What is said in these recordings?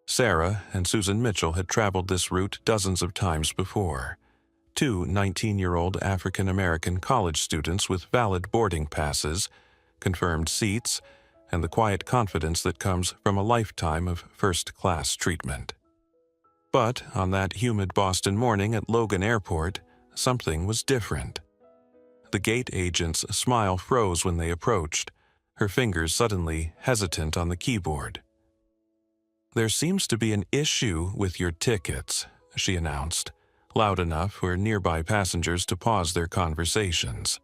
Sarah and Susan Mitchell had traveled this route dozens of times before. Two 19-year-old African-American college students with valid boarding passes, confirmed seats, and the quiet confidence that comes from a lifetime of first-class treatment. But on that humid Boston morning at Logan Airport, something was different. The gate agent's smile froze when they approached, her fingers suddenly hesitant on the keyboard. "There seems to be an issue with your tickets," she announced, loud enough for nearby passengers to pause their conversations.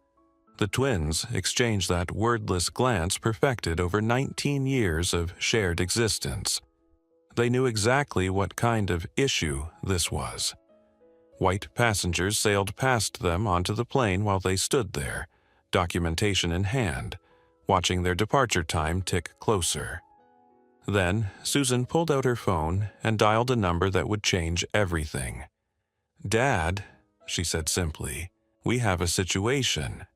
The twins exchanged that wordless glance perfected over 19 years of shared existence. They knew exactly what kind of issue this was. White passengers sailed past them onto the plane while they stood there, documentation in hand, watching their departure time tick closer. Then, Susan pulled out her phone and dialed a number that would change everything. "Dad," she said simply, "we have a situation.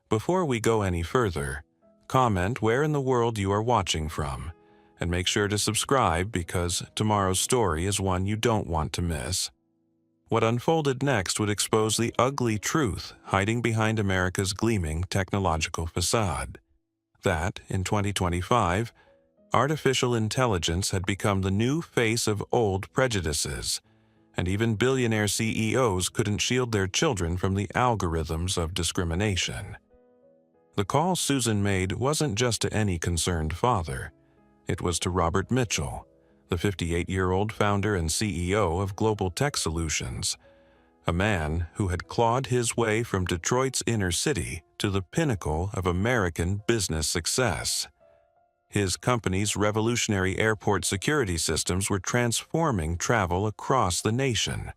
Before we go any further, comment where in the world you are watching from, and make sure to subscribe because tomorrow's story is one you don't want to miss." What unfolded next would expose the ugly truth hiding behind America's gleaming technological facade. That, in 2025, artificial intelligence had become the new face of old prejudices, and even billionaire CEOs couldn't shield their children from the algorithms of discrimination. The call Susan made wasn't just to any concerned father. It was to Robert Mitchell, the 58-year-old founder and CEO of Global Tech Solutions, a man who had clawed his way from Detroit's inner city to the pinnacle of American business success. His company's revolutionary airport security systems were transforming travel across the nation.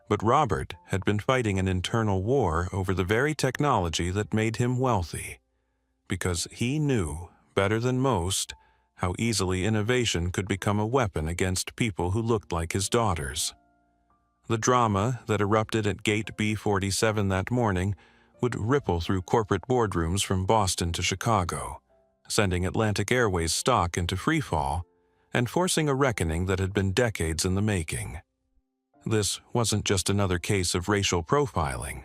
But Robert had been fighting an internal war over the very technology that made him wealthy, because he knew, better than most, how easily innovation could become a weapon against people who looked like his daughters. The drama that erupted at Gate B47 that morning would ripple through corporate boardrooms from Boston to Chicago, sending Atlantic Airways stock into freefall and forcing a reckoning that had been decades in the making. This wasn't just another case of racial profiling.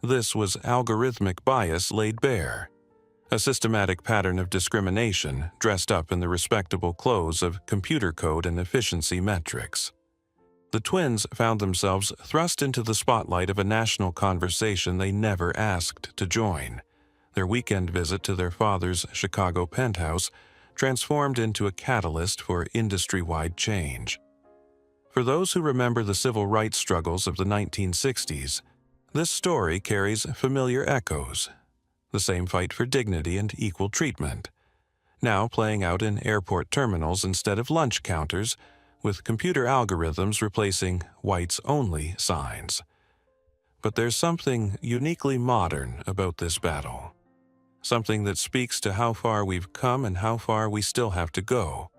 This was algorithmic bias laid bare, a systematic pattern of discrimination dressed up in the respectable clothes of computer code and efficiency metrics. The twins found themselves thrust into the spotlight of a national conversation they never asked to join. Their weekend visit to their father's Chicago penthouse transformed into a catalyst for industry-wide change. For those who remember the civil rights struggles of the 1960s, this story carries familiar echoes. The same fight for dignity and equal treatment, now playing out in airport terminals instead of lunch counters, with computer algorithms replacing whites-only signs. But there's something uniquely modern about this battle. Something that speaks to how far we've come and how far we still have to go.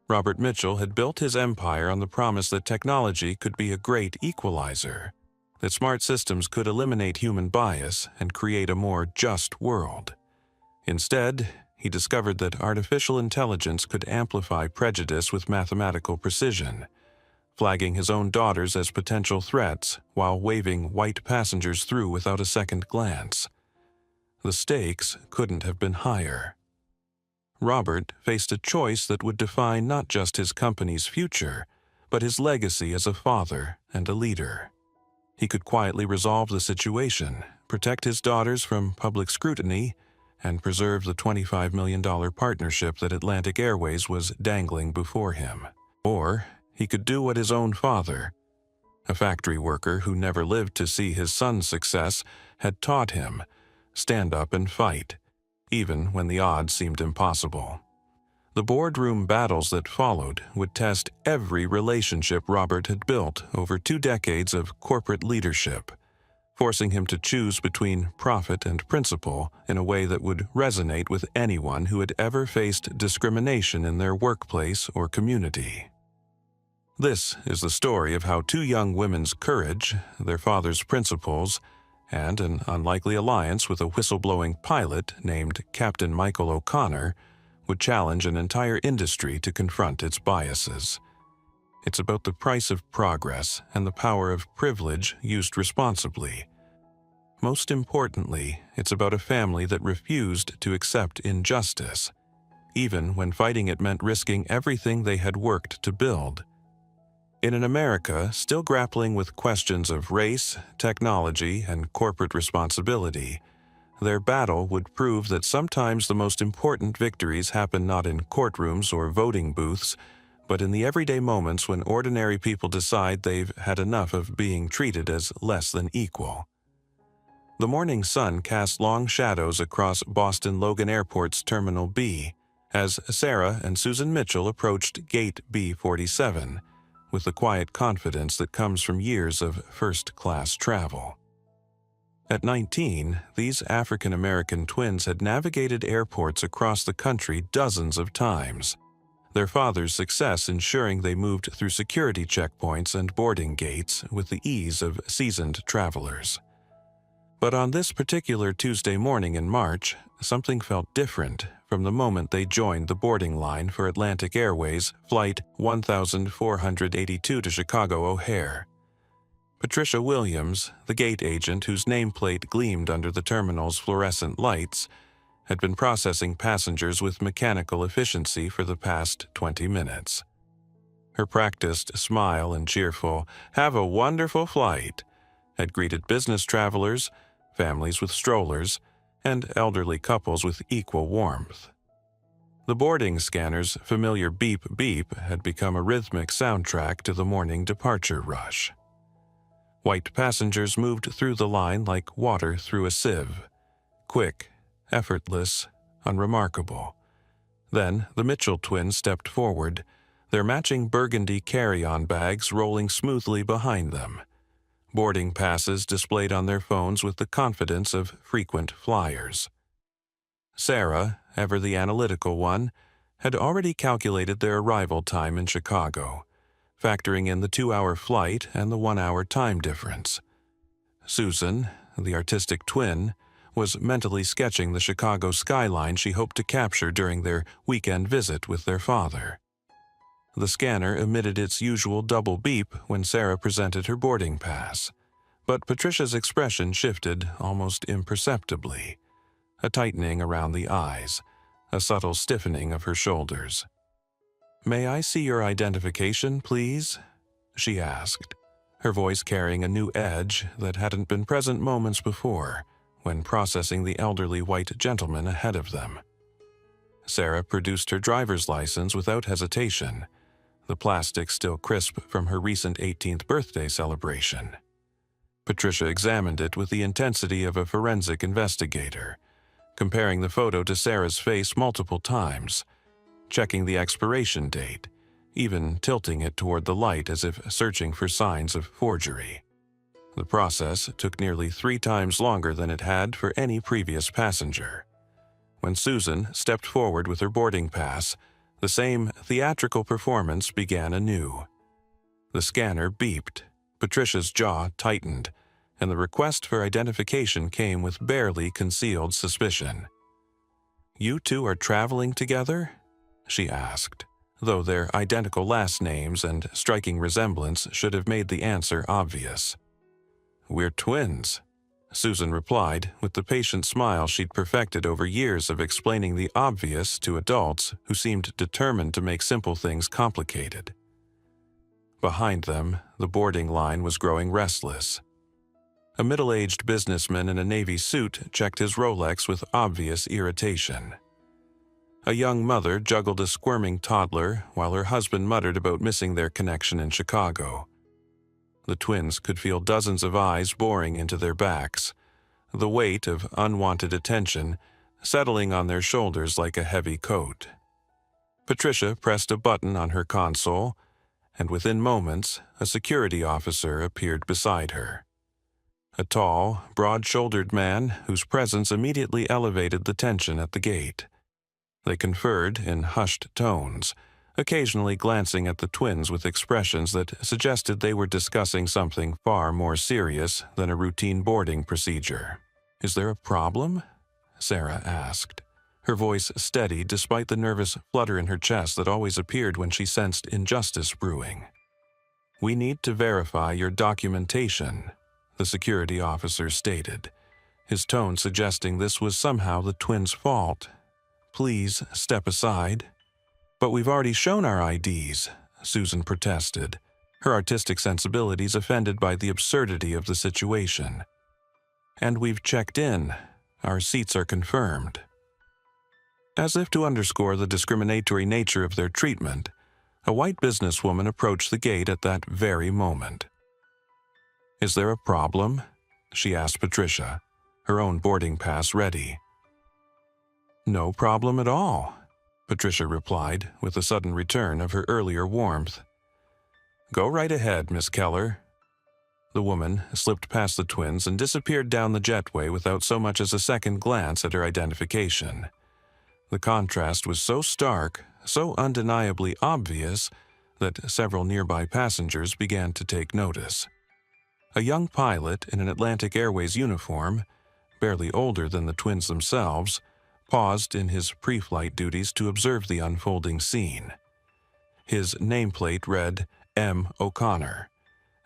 Robert Mitchell had built his empire on the promise that technology could be a great equalizer, that smart systems could eliminate human bias and create a more just world. Instead, he discovered that artificial intelligence could amplify prejudice with mathematical precision, flagging his own daughters as potential threats while waving white passengers through without a second glance. The stakes couldn't have been higher. Robert faced a choice that would define not just his company's future, but his legacy as a father and a leader. He could quietly resolve the situation, protect his daughters from public scrutiny, and preserve the $25 million partnership that Atlantic Airways was dangling before him. Or he could do what his own father, a factory worker who never lived to see his son's success, had taught him: stand up and fight, even when the odds seemed impossible. The boardroom battles that followed would test every relationship Robert had built over 2 decades of corporate leadership, forcing him to choose between profit and principle in a way that would resonate with anyone who had ever faced discrimination in their workplace or community. This is the story of how 2 young women's courage, their father's principles, and an unlikely alliance with a whistleblowing pilot named Captain Michael O'Connor would challenge an entire industry to confront its biases. It's about the price of progress and the power of privilege used responsibly. Most importantly, it's about a family that refused to accept injustice, even when fighting it meant risking everything they had worked to build. In an America still grappling with questions of race, technology, and corporate responsibility, their battle would prove that sometimes the most important victories happen not in courtrooms or voting booths, but in the everyday moments when ordinary people decide they've had enough of being treated as less than equal. The morning sun cast long shadows across Boston Logan Airport's Terminal B as Sarah and Susan Mitchell approached Gate B47 with the quiet confidence that comes from years of first-class travel. At 19, these African-American twins had navigated airports across the country dozens of times, their father's success ensuring they moved through security checkpoints and boarding gates with the ease of seasoned travelers. But on this particular Tuesday morning in March, something felt different from the moment they joined the boarding line for Atlantic Airways Flight 1482 to Chicago O'Hare. Patricia Williams, the gate agent whose nameplate gleamed under the terminal's fluorescent lights, had been processing passengers with mechanical efficiency for the past 20 minutes. Her practiced smile and cheerful, "Have a wonderful flight," had greeted business travelers, families with strollers, and elderly couples with equal warmth. The boarding scanner's familiar beep-beep had become a rhythmic soundtrack to the morning departure rush. White passengers moved through the line like water through a sieve, quick, effortless, unremarkable. Then the Mitchell twins stepped forward, their matching burgundy carry-on bags rolling smoothly behind them, boarding passes displayed on their phones with the confidence of frequent flyers. Sarah, ever the analytical one, had already calculated their arrival time in Chicago, factoring in the 2-hour flight and the 1-hour time difference. Susan, the artistic twin, was mentally sketching the Chicago skyline she hoped to capture during their weekend visit with their father. The scanner emitted its usual double beep when Sarah presented her boarding pass, but Patricia's expression shifted almost imperceptibly, a tightening around the eyes, a subtle stiffening of her shoulders. "May I see your identification, please?" she asked, her voice carrying a new edge that hadn't been present moments before when processing the elderly white gentleman ahead of them. Sarah produced her driver's license without hesitation, the plastic still crisp from her recent 18th birthday celebration. Patricia examined it with the intensity of a forensic investigator, comparing the photo to Sarah's face multiple times, checking the expiration date, even tilting it toward the light as if searching for signs of forgery. The process took nearly 3 times longer than it had for any previous passenger. When Susan stepped forward with her boarding pass, the same theatrical performance began anew. The scanner beeped, Patricia's jaw tightened, and the request for identification came with barely concealed suspicion. "You two are traveling together?" she asked, though their identical last names and striking resemblance should have made the answer obvious. "We're twins," Susan replied with the patient smile she'd perfected over years of explaining the obvious to adults who seemed determined to make simple things complicated. Behind them, the boarding line was growing restless. A middle-aged businessman in a navy suit checked his Rolex with obvious irritation. A young mother juggled a squirming toddler while her husband muttered about missing their connection in Chicago. The twins could feel dozens of eyes boring into their backs, the weight of unwanted attention settling on their shoulders like a heavy coat. Patricia pressed a button on her console, and within moments, a security officer appeared beside her. A tall, broad-shouldered man whose presence immediately elevated the tension at the gate. They conferred in hushed tones, occasionally glancing at the twins with expressions that suggested they were discussing something far more serious than a routine boarding procedure. "Is there a problem?" Sarah asked, her voice steady despite the nervous flutter in her chest that always appeared when she sensed injustice brewing. "We need to verify your documentation," the security officer stated, his tone suggesting this was somehow the twins' fault. "Please step aside." "But we've already shown our IDs," Susan protested, her artistic sensibilities offended by the absurdity of the situation. "And we've checked in. Our seats are confirmed." As if to underscore the discriminatory nature of their treatment, a white businesswoman approached the gate at that very moment. "Is there a problem?" she asked Patricia, her own boarding pass ready. "No problem at all," Patricia replied with a sudden return of her earlier warmth. "Go right ahead, Miss Keller." The woman slipped past the twins and disappeared down the jetway without so much as a second glance at her identification. The contrast was so stark, so undeniably obvious, that several nearby passengers began to take notice. A young pilot in an Atlantic Airways uniform, barely older than the twins themselves, paused in his pre-flight duties to observe the unfolding scene. His nameplate read M. O'Connor,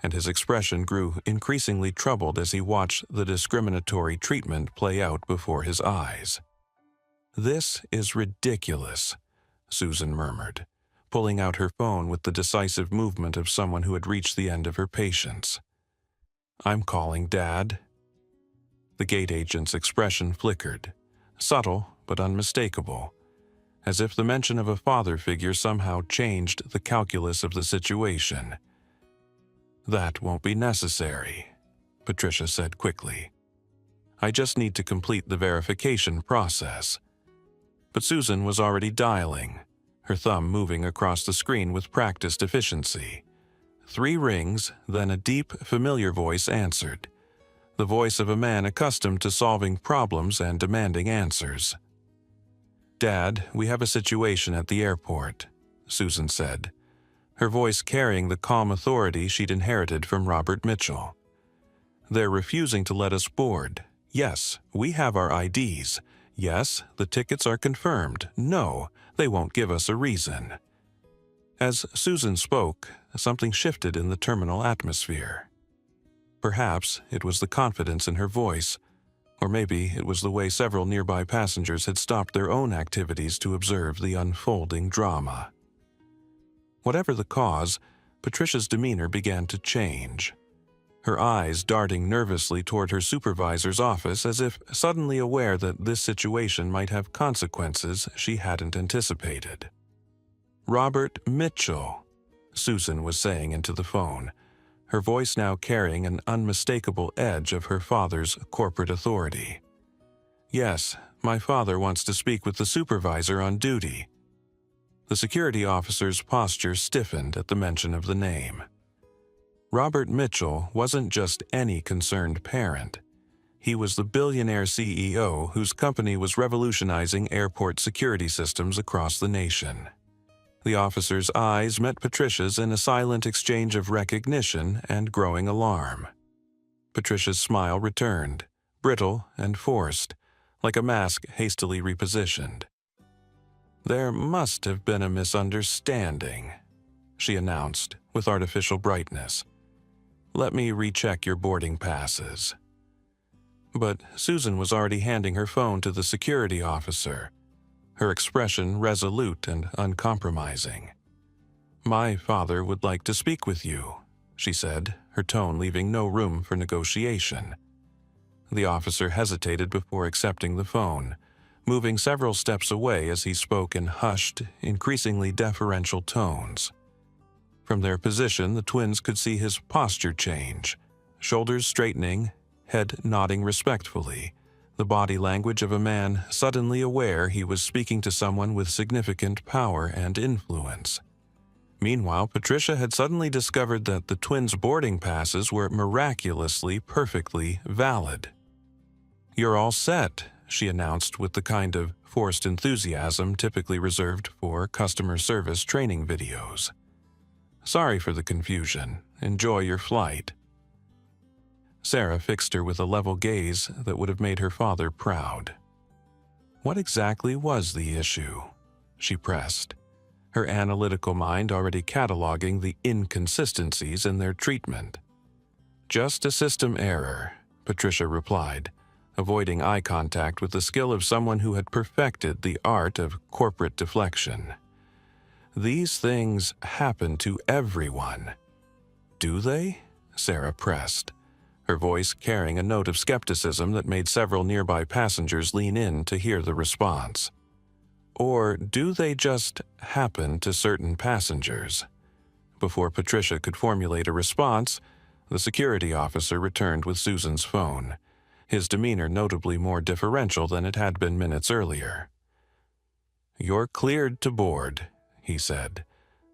and his expression grew increasingly troubled as he watched the discriminatory treatment play out before his eyes. "This is ridiculous," Susan murmured, pulling out her phone with the decisive movement of someone who had reached the end of her patience. "I'm calling Dad." The gate agent's expression flickered, subtle but unmistakable, as if the mention of a father figure somehow changed the calculus of the situation. "That won't be necessary," Patricia said quickly. "I just need to complete the verification process." But Susan was already dialing, her thumb moving across the screen with practiced efficiency. 3 rings, then a deep, familiar voice answered, the voice of a man accustomed to solving problems and demanding answers. "Dad, we have a situation at the airport," Susan said, her voice carrying the calm authority she'd inherited from Robert Mitchell. "They're refusing to let us board. Yes, we have our IDs. Yes, the tickets are confirmed. No, they won't give us a reason." As Susan spoke, something shifted in the terminal atmosphere. Perhaps it was the confidence in her voice, or maybe it was the way several nearby passengers had stopped their own activities to observe the unfolding drama. Whatever the cause, Patricia's demeanor began to change, her eyes darting nervously toward her supervisor's office as if suddenly aware that this situation might have consequences she hadn't anticipated. "Robert Mitchell," Susan was saying into the phone, her voice now carrying an unmistakable edge of her father's corporate authority. "Yes, my father wants to speak with the supervisor on duty." The security officer's posture stiffened at the mention of the name. Robert Mitchell wasn't just any concerned parent. He was the billionaire CEO whose company was revolutionizing airport security systems across the nation. The officer's eyes met Patricia's in a silent exchange of recognition and growing alarm. Patricia's smile returned, brittle and forced, like a mask hastily repositioned. "There must have been a misunderstanding," she announced with artificial brightness. "Let me recheck your boarding passes." But Susan was already handing her phone to the security officer, her expression resolute and uncompromising. "My father would like to speak with you," she said, her tone leaving no room for negotiation. The officer hesitated before accepting the phone, moving several steps away as he spoke in hushed, increasingly deferential tones. From their position, the twins could see his posture change, shoulders straightening, head nodding respectfully, the body language of a man suddenly aware he was speaking to someone with significant power and influence. Meanwhile, Patricia had suddenly discovered that the twins' boarding passes were miraculously perfectly valid. "You're all set," she announced with the kind of forced enthusiasm typically reserved for customer service training videos. "Sorry for the confusion. Enjoy your flight." Sarah fixed her with a level gaze that would have made her father proud. What exactly was the issue? She pressed, her analytical mind already cataloging the inconsistencies in their treatment. Just a system error, Patricia replied, avoiding eye contact with the skill of someone who had perfected the art of corporate deflection. These things happen to everyone. Do they? Sarah pressed, her voice carrying a note of skepticism that made several nearby passengers lean in to hear the response. Or do they just happen to certain passengers? Before Patricia could formulate a response, the security officer returned with Susan's phone, his demeanor notably more deferential than it had been minutes earlier. "You're cleared to board," he said,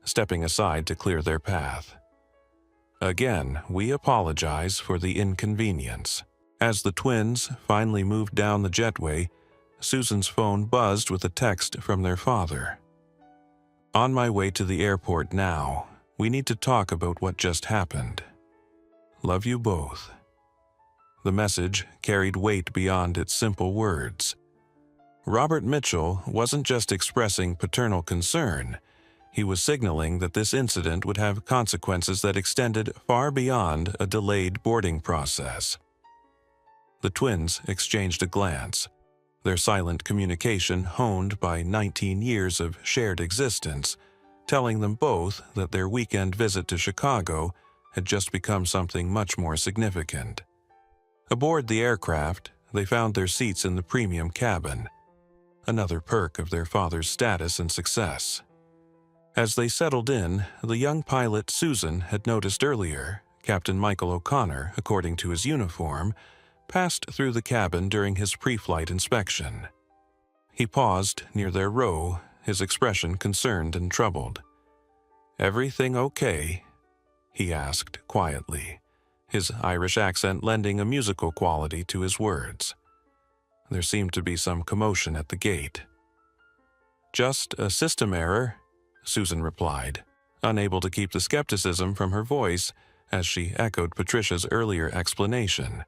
stepping aside to clear their path. "Again, we apologize for the inconvenience." As the twins finally moved down the jetway, Susan's phone buzzed with a text from their father. "On my way to the airport now. We need to talk about what just happened. Love you both." The message carried weight beyond its simple words. Robert Mitchell wasn't just expressing paternal concern. He was signaling that this incident would have consequences that extended far beyond a delayed boarding process. The twins exchanged a glance, their silent communication honed by 19 years of shared existence, telling them both that their weekend visit to Chicago had just become something much more significant. Aboard the aircraft, they found their seats in the premium cabin, another perk of their father's status and success. As they settled in, the young pilot Susan had noticed earlier, Captain Michael O'Connor, according to his uniform, passed through the cabin during his pre-flight inspection. He paused near their row, his expression concerned and troubled. "Everything okay?" he asked quietly, his Irish accent lending a musical quality to his words. There seemed to be some commotion at the gate. "Just a system error," Susan replied, unable to keep the skepticism from her voice as she echoed Patricia's earlier explanation.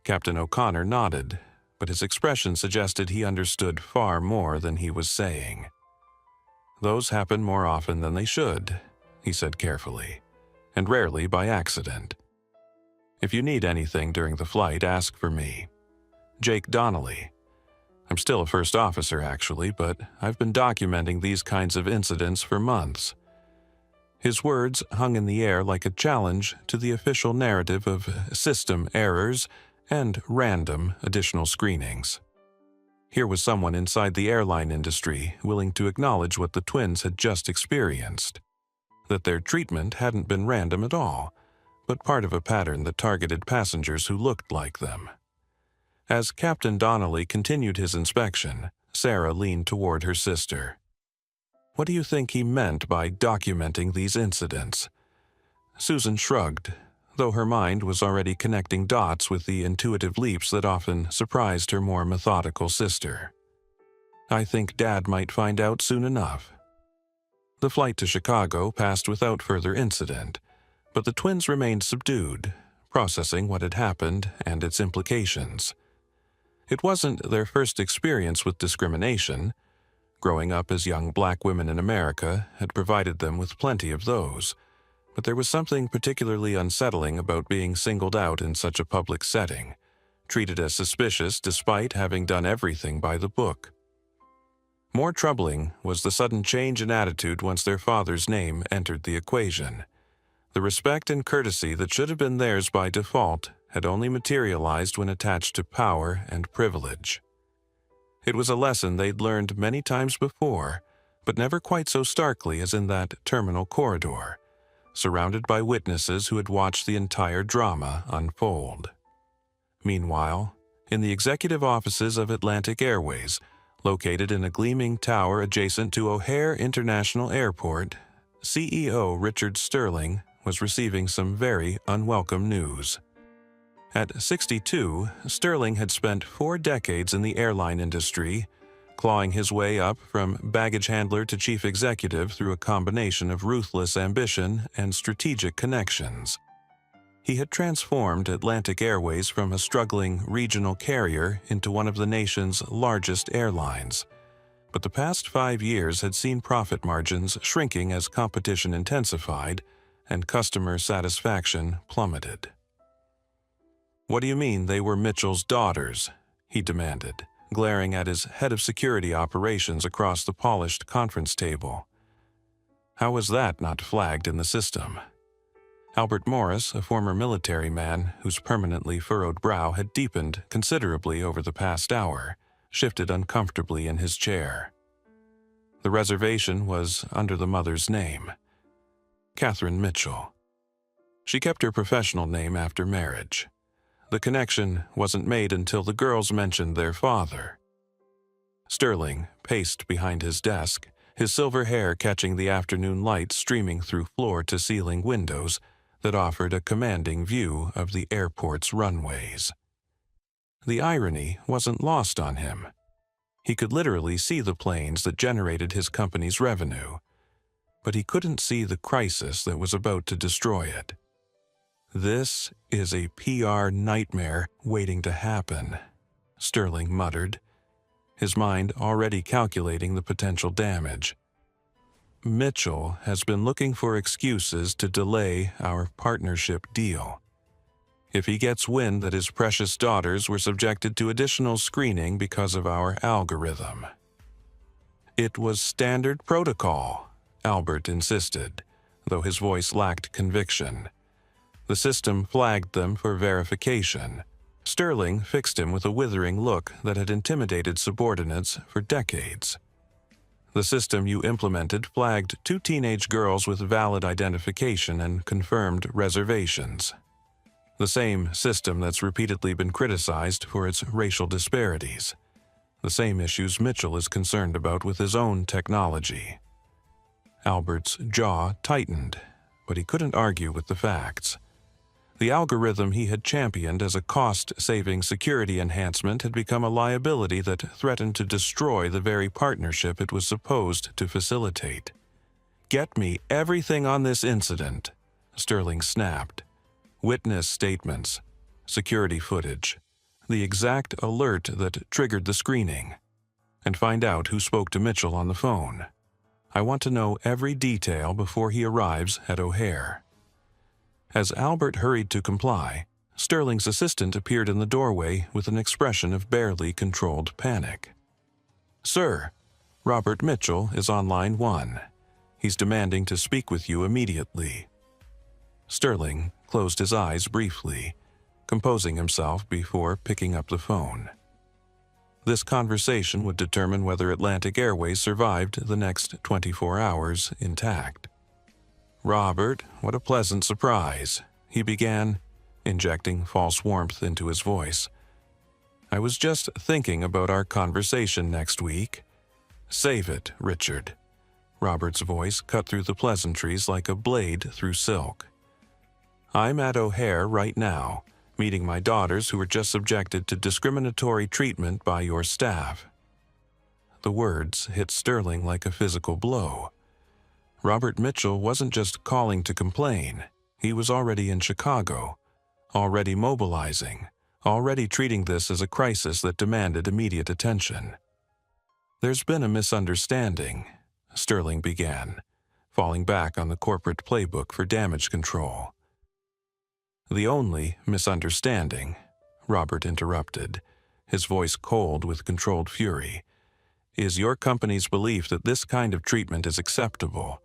Captain O'Connor nodded, but his expression suggested he understood far more than he was saying. "Those happen more often than they should," he said carefully, "and rarely by accident. If you need anything during the flight, ask for me. Jake Donnelly. I'm still a first officer, actually, but I've been documenting these kinds of incidents for months." His words hung in the air like a challenge to the official narrative of system errors and random additional screenings. Here was someone inside the airline industry willing to acknowledge what the twins had just experienced, that their treatment hadn't been random at all, but part of a pattern that targeted passengers who looked like them. As Captain Donnelly continued his inspection, Sarah leaned toward her sister. "What do you think he meant by documenting these incidents?" Susan shrugged, though her mind was already connecting dots with the intuitive leaps that often surprised her more methodical sister. "I think Dad might find out soon enough." The flight to Chicago passed without further incident, but the twins remained subdued, processing what had happened and its implications. It wasn't their first experience with discrimination. Growing up as young black women in America had provided them with plenty of those, but there was something particularly unsettling about being singled out in such a public setting, treated as suspicious despite having done everything by the book. More troubling was the sudden change in attitude once their father's name entered the equation. The respect and courtesy that should have been theirs by default had only materialized when attached to power and privilege. It was a lesson they'd learned many times before, but never quite so starkly as in that terminal corridor, surrounded by witnesses who had watched the entire drama unfold. Meanwhile, in the executive offices of Atlantic Airways, located in a gleaming tower adjacent to O'Hare International Airport, CEO Richard Sterling was receiving some very unwelcome news. At 62, Sterling had spent 4 decades in the airline industry, clawing his way up from baggage handler to chief executive through a combination of ruthless ambition and strategic connections. He had transformed Atlantic Airways from a struggling regional carrier into one of the nation's largest airlines. But the past 5 years had seen profit margins shrinking as competition intensified and customer satisfaction plummeted. "What do you mean they were Mitchell's daughters?" he demanded, glaring at his head of security operations across the polished conference table. How was that not flagged in the system? Albert Morris, a former military man whose permanently furrowed brow had deepened considerably over the past hour, shifted uncomfortably in his chair. The reservation was under the mother's name, Catherine Mitchell. She kept her professional name after marriage. The connection wasn't made until the girls mentioned their father. Sterling paced behind his desk, his silver hair catching the afternoon light streaming through floor-to-ceiling windows that offered a commanding view of the airport's runways. The irony wasn't lost on him. He could literally see the planes that generated his company's revenue, but he couldn't see the crisis that was about to destroy it. "This is a PR nightmare waiting to happen," Sterling muttered, his mind already calculating the potential damage. "Mitchell has been looking for excuses to delay our partnership deal. If he gets wind that his precious daughters were subjected to additional screening because of our algorithm." "It was standard protocol," Albert insisted, though his voice lacked conviction. "The system flagged them for verification." Sterling fixed him with a withering look that had intimidated subordinates for decades. "The system you implemented flagged 2 teenage girls with valid identification and confirmed reservations. The same system that's repeatedly been criticized for its racial disparities. The same issues Mitchell is concerned about with his own technology." Albert's jaw tightened, but he couldn't argue with the facts. The algorithm he had championed as a cost-saving security enhancement had become a liability that threatened to destroy the very partnership it was supposed to facilitate. "Get me everything on this incident," Sterling snapped. "Witness statements, security footage, the exact alert that triggered the screening, and find out who spoke to Mitchell on the phone. I want to know every detail before he arrives at O'Hare." As Albert hurried to comply, Sterling's assistant appeared in the doorway with an expression of barely controlled panic. "Sir, Robert Mitchell is on line 1. He's demanding to speak with you immediately." Sterling closed his eyes briefly, composing himself before picking up the phone. This conversation would determine whether Atlantic Airways survived the next 24 hours intact. "Robert, what a pleasant surprise," he began, injecting false warmth into his voice. "I was just thinking about our conversation next week." "Save it, Richard." Robert's voice cut through the pleasantries like a blade through silk. "I'm at O'Hare right now, meeting my daughters who were just subjected to discriminatory treatment by your staff." The words hit Sterling like a physical blow. Robert Mitchell wasn't just calling to complain. He was already in Chicago, already mobilizing, already treating this as a crisis that demanded immediate attention. "There's been a misunderstanding," Sterling began, falling back on the corporate playbook for damage control. "The only misunderstanding," Robert interrupted, his voice cold with controlled fury, "is your company's belief that this kind of treatment is acceptable.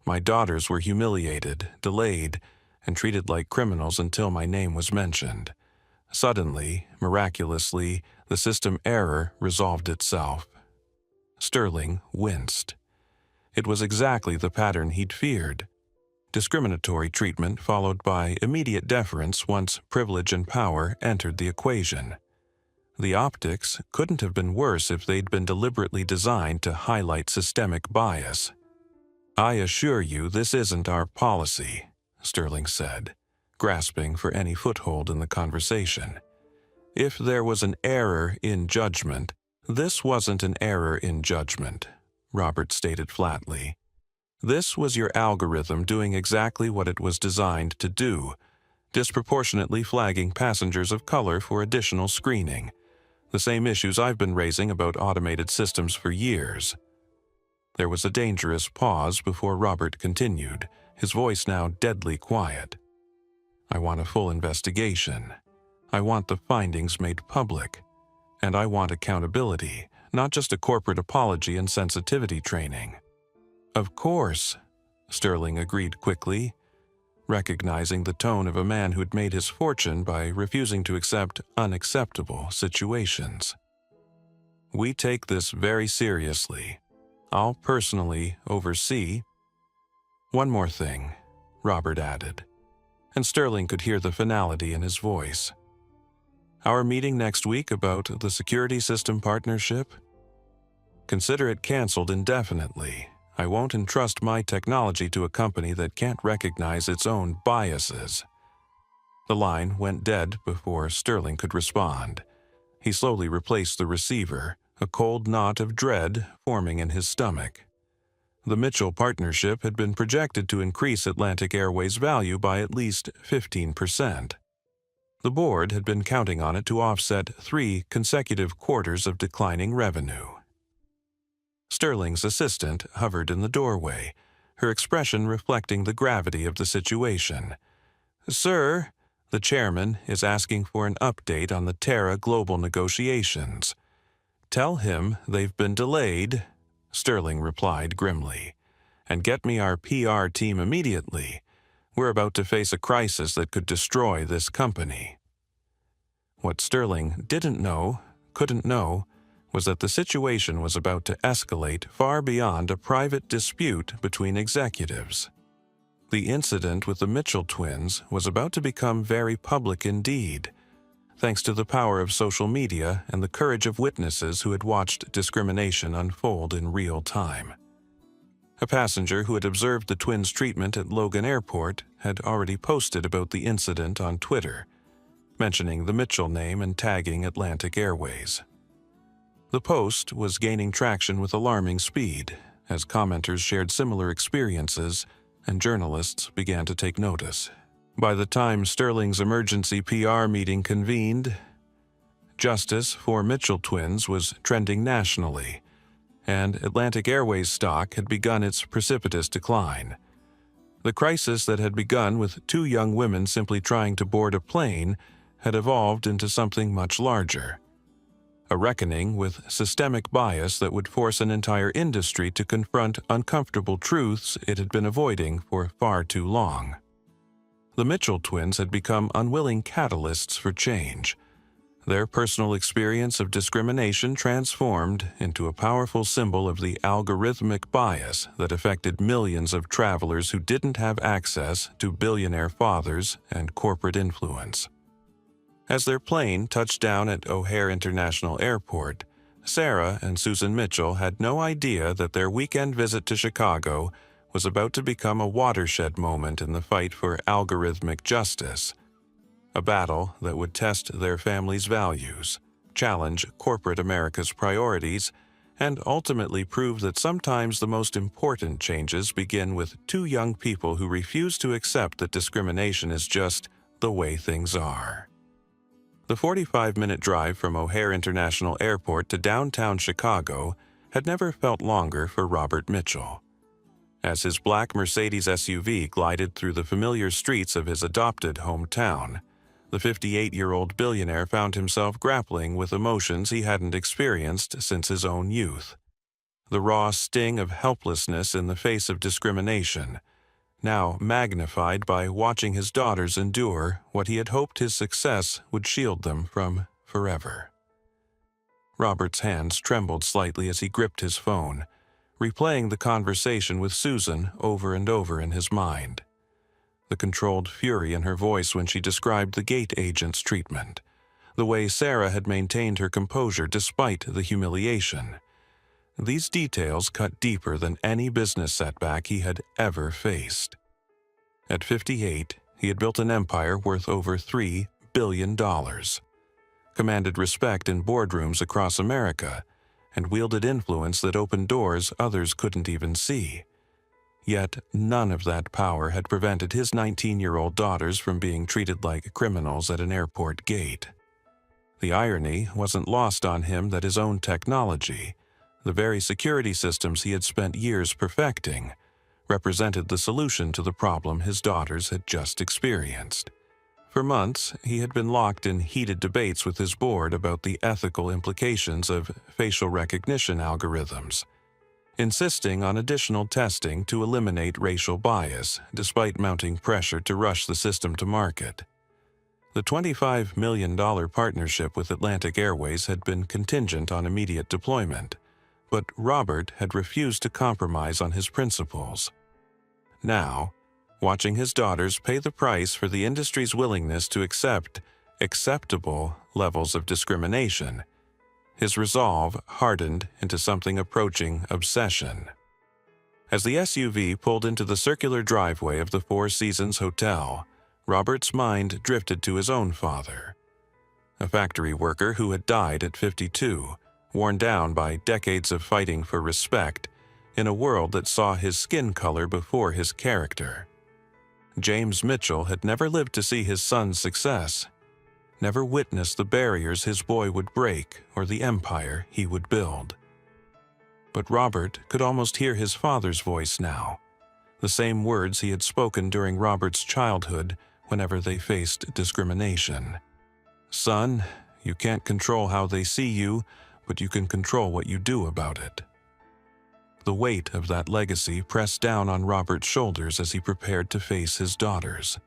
My daughters were humiliated, delayed, and treated like criminals until my name was mentioned. Suddenly, miraculously, the system error resolved itself." Sterling winced. It was exactly the pattern he'd feared. Discriminatory treatment followed by immediate deference once privilege and power entered the equation. The optics couldn't have been worse if they'd been deliberately designed to highlight systemic bias. "I assure you this isn't our policy," Sterling said, grasping for any foothold in the conversation. "If there was an error in judgment, this wasn't an error in judgment," Robert stated flatly. "This was your algorithm doing exactly what it was designed to do, disproportionately flagging passengers of color for additional screening, the same issues I've been raising about automated systems for years. There was a dangerous pause before Robert continued, his voice now deadly quiet. I want a full investigation. I want the findings made public. And I want accountability, not just a corporate apology and sensitivity training. Of course, Sterling agreed quickly, recognizing the tone of a man who had made his fortune by refusing to accept unacceptable situations. We take this very seriously. I'll personally oversee. One more thing, Robert added, and Sterling could hear the finality in his voice. Our meeting next week about the security system partnership? Consider it canceled indefinitely. I won't entrust my technology to a company that can't recognize its own biases. The line went dead before Sterling could respond. He slowly replaced the receiver, a cold knot of dread forming in his stomach. The Mitchell partnership had been projected to increase Atlantic Airways' value by at least 15%. The board had been counting on it to offset 3 consecutive quarters of declining revenue. Sterling's assistant hovered in the doorway, her expression reflecting the gravity of the situation. Sir, the chairman is asking for an update on the Terra Global negotiations. Tell him they've been delayed, Sterling replied grimly. And get me our PR team immediately. We're about to face a crisis that could destroy this company. What Sterling couldn't know, was that the situation was about to escalate far beyond a private dispute between executives. The incident with the Mitchell twins was about to become very public indeed, thanks to the power of social media and the courage of witnesses who had watched discrimination unfold in real time. A passenger who had observed the twins' treatment at Logan Airport had already posted about the incident on Twitter, mentioning the Mitchell name and tagging Atlantic Airways. The post was gaining traction with alarming speed as commenters shared similar experiences and journalists began to take notice. By the time Sterling's emergency PR meeting convened, justice for Mitchell twins was trending nationally, and Atlantic Airways stock had begun its precipitous decline. The crisis that had begun with 2 young women simply trying to board a plane had evolved into something much larger. A reckoning with systemic bias that would force an entire industry to confront uncomfortable truths it had been avoiding for far too long. The Mitchell twins had become unwilling catalysts for change. Their personal experience of discrimination transformed into a powerful symbol of the algorithmic bias that affected millions of travelers who didn't have access to billionaire fathers and corporate influence. As their plane touched down at O'Hare International Airport, Sarah and Susan Mitchell had no idea that their weekend visit to Chicago was about to become a watershed moment in the fight for algorithmic justice, a battle that would test their family's values, challenge corporate America's priorities, and ultimately prove that sometimes the most important changes begin with 2 young people who refuse to accept that discrimination is just the way things are. The 45-minute drive from O'Hare International Airport to downtown Chicago had never felt longer for Robert Mitchell. As his black Mercedes SUV glided through the familiar streets of his adopted hometown, the 58-year-old billionaire found himself grappling with emotions he hadn't experienced since his own youth. The raw sting of helplessness in the face of discrimination, now magnified by watching his daughters endure what he had hoped his success would shield them from forever. Robert's hands trembled slightly as he gripped his phone, replaying the conversation with Susan over and over in his mind. The controlled fury in her voice when she described the gate agent's treatment, the way Sarah had maintained her composure despite the humiliation. These details cut deeper than any business setback he had ever faced. At 58, he had built an empire worth over $3 billion, commanded respect in boardrooms across America, and wielded influence that opened doors others couldn't even see. Yet none of that power had prevented his 19-year-old daughters from being treated like criminals at an airport gate. The irony wasn't lost on him that his own technology, the very security systems he had spent years perfecting, represented the solution to the problem his daughters had just experienced. For months, he had been locked in heated debates with his board about the ethical implications of facial recognition algorithms, insisting on additional testing to eliminate racial bias, despite mounting pressure to rush the system to market. The $25 million partnership with Atlantic Airways had been contingent on immediate deployment, but Robert had refused to compromise on his principles. Now, watching his daughters pay the price for the industry's willingness to accept acceptable levels of discrimination, his resolve hardened into something approaching obsession. As the SUV pulled into the circular driveway of the Four Seasons Hotel, Robert's mind drifted to his own father, a factory worker who had died at 52, worn down by decades of fighting for respect in a world that saw his skin color before his character. James Mitchell had never lived to see his son's success, never witnessed the barriers his boy would break or the empire he would build. But Robert could almost hear his father's voice now, the same words he had spoken during Robert's childhood whenever they faced discrimination. "Son, you can't control how they see you, but you can control what you do about it." The weight of that legacy pressed down on Robert's shoulders as he prepared to face his daughters.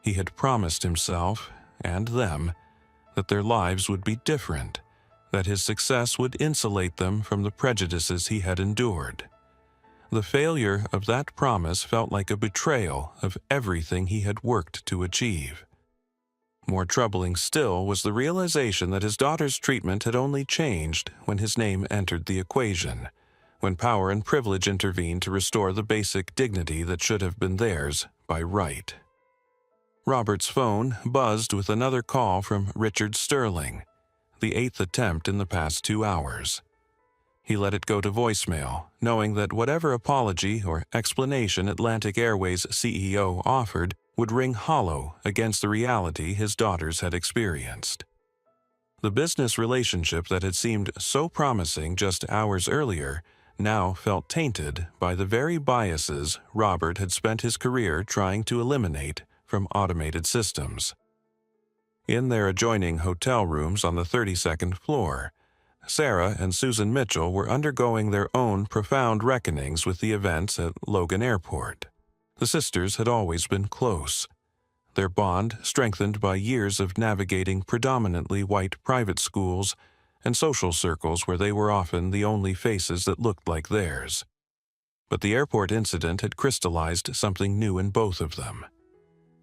He had promised himself and them that their lives would be different, that his success would insulate them from the prejudices he had endured. The failure of that promise felt like a betrayal of everything he had worked to achieve. More troubling still was the realization that his daughter's treatment had only changed when his name entered the equation, when power and privilege intervened to restore the basic dignity that should have been theirs by right. Robert's phone buzzed with another call from Richard Sterling, the 8th attempt in the past 2 hours. He let it go to voicemail, knowing that whatever apology or explanation Atlantic Airways' CEO offered would ring hollow against the reality his daughters had experienced. The business relationship that had seemed so promising just hours earlier now felt tainted by the very biases Robert had spent his career trying to eliminate from automated systems. In their adjoining hotel rooms on the 32nd floor, Sarah and Susan Mitchell were undergoing their own profound reckonings with the events at Logan Airport. The sisters had always been close, their bond strengthened by years of navigating predominantly white private schools and social circles where they were often the only faces that looked like theirs. But the airport incident had crystallized something new in both of them,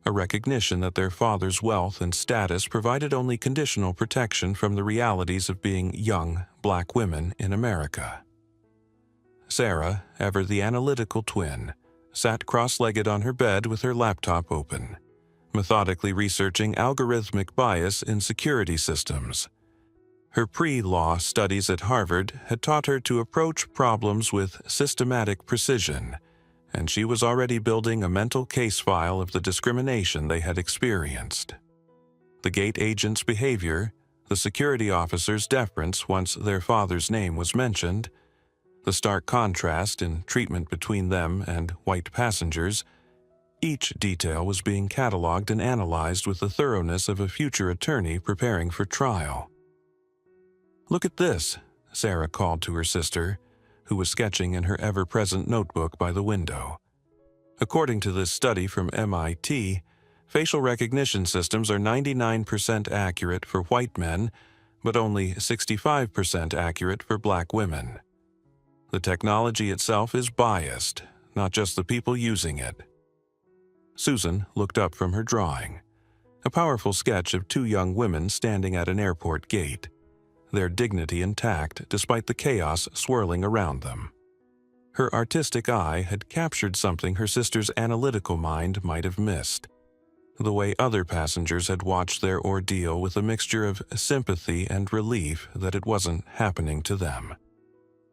a recognition that their father's wealth and status provided only conditional protection from the realities of being young black women in America. Sarah, ever the analytical twin, sat cross-legged on her bed with her laptop open, methodically researching algorithmic bias in security systems. Her pre-law studies at Harvard had taught her to approach problems with systematic precision, and she was already building a mental case file of the discrimination they had experienced. The gate agent's behavior, the security officer's deference once their father's name was mentioned, the stark contrast in treatment between them and white passengers, each detail was being cataloged and analyzed with the thoroughness of a future attorney preparing for trial. "Look at this," Sarah called to her sister, who was sketching in her ever-present notebook by the window. According to this study from MIT, facial recognition systems are 99% accurate for white men, but only 65% accurate for black women. The technology itself is biased, not just the people using it. Susan looked up from her drawing, a powerful sketch of 2 young women standing at an airport gate, their dignity intact despite the chaos swirling around them. Her artistic eye had captured something her sister's analytical mind might have missed, the way other passengers had watched their ordeal with a mixture of sympathy and relief that it wasn't happening to them.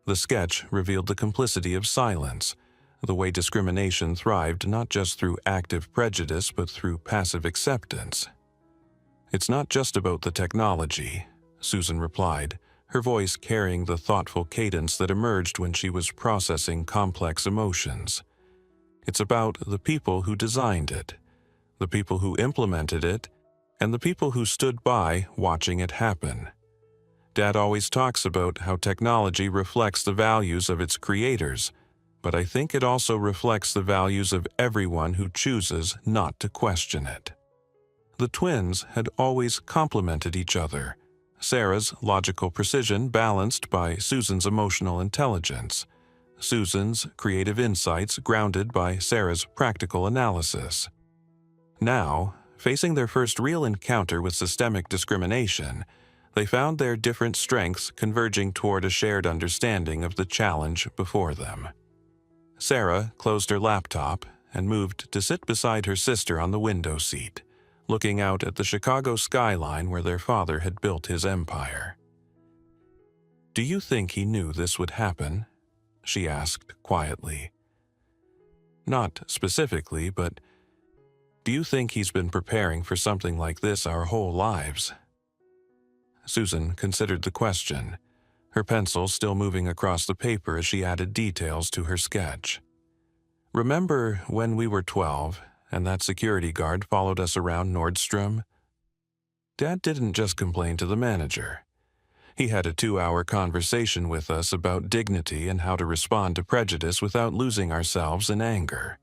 The sketch revealed the complicity of silence, the way discrimination thrived not just through active prejudice but through passive acceptance. "It's not just about the technology," Susan replied, her voice carrying the thoughtful cadence that emerged when she was processing complex emotions. "It's about the people who designed it, the people who implemented it, and the people who stood by watching it happen. Dad always talks about how technology reflects the values of its creators, but I think it also reflects the values of everyone who chooses not to question it." The twins had always complemented each other, Sarah's logical precision balanced by Susan's emotional intelligence, Susan's creative insights grounded by Sarah's practical analysis. Now, facing their first real encounter with systemic discrimination, they found their different strengths converging toward a shared understanding of the challenge before them. Sarah closed her laptop and moved to sit beside her sister on the window seat, looking out at the Chicago skyline where their father had built his empire. "Do you think he knew this would happen?" she asked quietly. "Not specifically, but do you think he's been preparing for something like this our whole lives?" Susan considered the question, her pencil still moving across the paper as she added details to her sketch. "Remember when we were 12 and that security guard followed us around Nordstrom? Dad didn't just complain to the manager. He had a 2-hour conversation with us about dignity and how to respond to prejudice without losing ourselves in anger.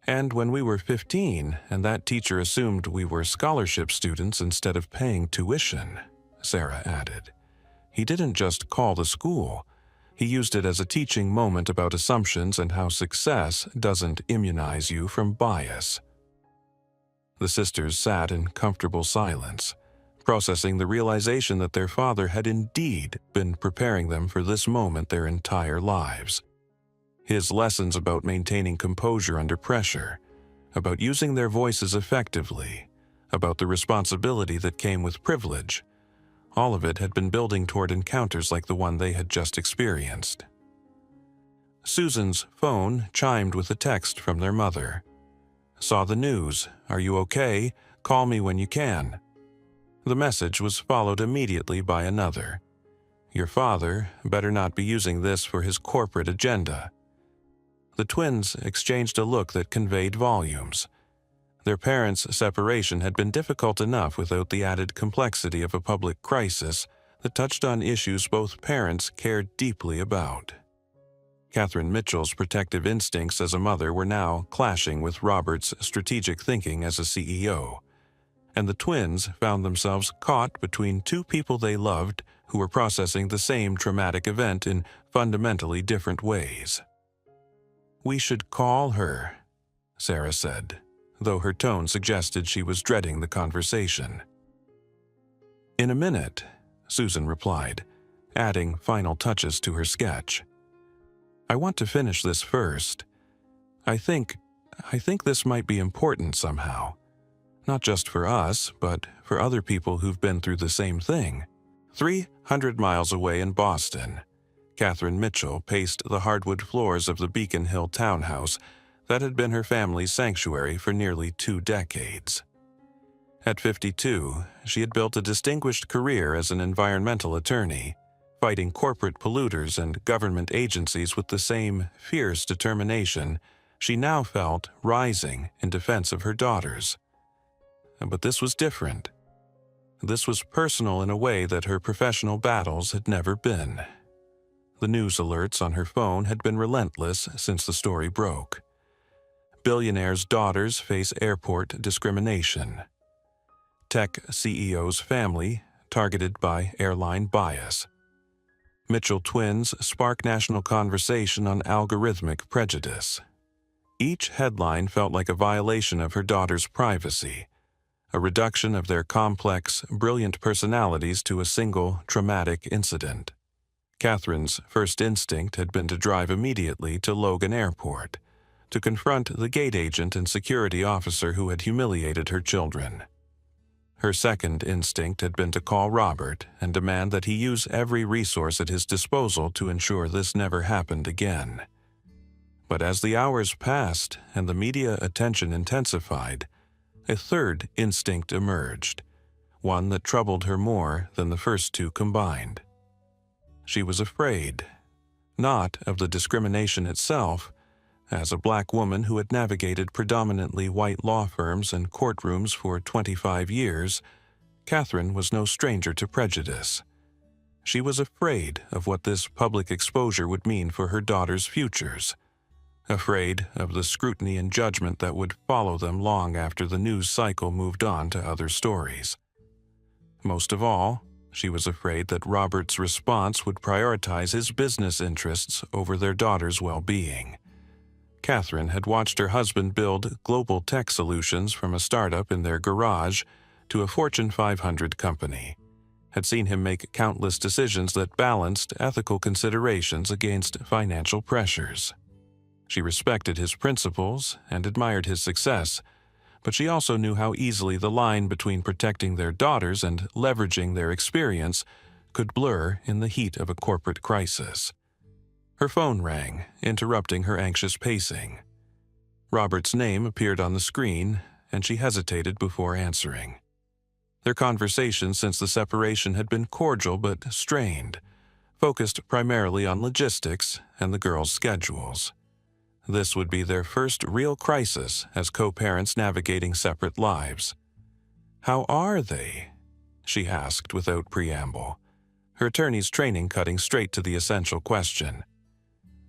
And when we were 15 and that teacher assumed we were scholarship students instead of paying tuition," Sarah added, "he didn't just call the school. He used it as a teaching moment about assumptions and how success doesn't immunize you from bias." The sisters sat in comfortable silence, processing the realization that their father had indeed been preparing them for this moment their entire lives. His lessons about maintaining composure under pressure, about using their voices effectively, about the responsibility that came with privilege, all of it had been building toward encounters like the one they had just experienced. Susan's phone chimed with a text from their mother. "Saw the news. Are you okay? Call me when you can." The message was followed immediately by another. "Your father better not be using this for his corporate agenda." The twins exchanged a look that conveyed volumes. Their parents' separation had been difficult enough without the added complexity of a public crisis that touched on issues both parents cared deeply about. Catherine Mitchell's protective instincts as a mother were now clashing with Robert's strategic thinking as a CEO, and the twins found themselves caught between two people they loved who were processing the same traumatic event in fundamentally different ways. "We should call her," Sarah said, though her tone suggested she was dreading the conversation. "In a minute," Susan replied, adding final touches to her sketch. "I want to finish this first. I think this might be important somehow. Not just for us, but for other people who've been through the same thing." 300 miles away in Boston, Catherine Mitchell paced the hardwood floors of the Beacon Hill townhouse that had been her family's sanctuary for nearly 2 decades. At 52, she had built a distinguished career as an environmental attorney, fighting corporate polluters and government agencies with the same fierce determination she now felt rising in defense of her daughters. But this was different. This was personal in a way that her professional battles had never been. The news alerts on her phone had been relentless since the story broke. Billionaires' daughters face airport discrimination. Tech CEO's family targeted by airline bias. Mitchell twins spark national conversation on algorithmic prejudice. Each headline felt like a violation of her daughter's privacy, a reduction of their complex, brilliant personalities to a single traumatic incident. Catherine's first instinct had been to drive immediately to Logan Airport, to confront the gate agent and security officer who had humiliated her children. Her second instinct had been to call Robert and demand that he use every resource at his disposal to ensure this never happened again. But as the hours passed and the media attention intensified, a third instinct emerged, one that troubled her more than the first two combined. She was afraid, not of the discrimination itself. As a black woman who had navigated predominantly white law firms and courtrooms for 25 years, Catherine was no stranger to prejudice. She was afraid of what this public exposure would mean for her daughters' futures, afraid of the scrutiny and judgment that would follow them long after the news cycle moved on to other stories. Most of all, she was afraid that Robert's response would prioritize his business interests over their daughter's well-being. Catherine had watched her husband build global tech solutions from a startup in their garage to a Fortune 500 company, had seen him make countless decisions that balanced ethical considerations against financial pressures. She respected his principles and admired his success, but she also knew how easily the line between protecting their daughters and leveraging their experience could blur in the heat of a corporate crisis. Her phone rang, interrupting her anxious pacing. Robert's name appeared on the screen, and she hesitated before answering. Their conversation since the separation had been cordial but strained, focused primarily on logistics and the girls' schedules. This would be their first real crisis as co-parents navigating separate lives. "How are they?" she asked without preamble, her attorney's training cutting straight to the essential question.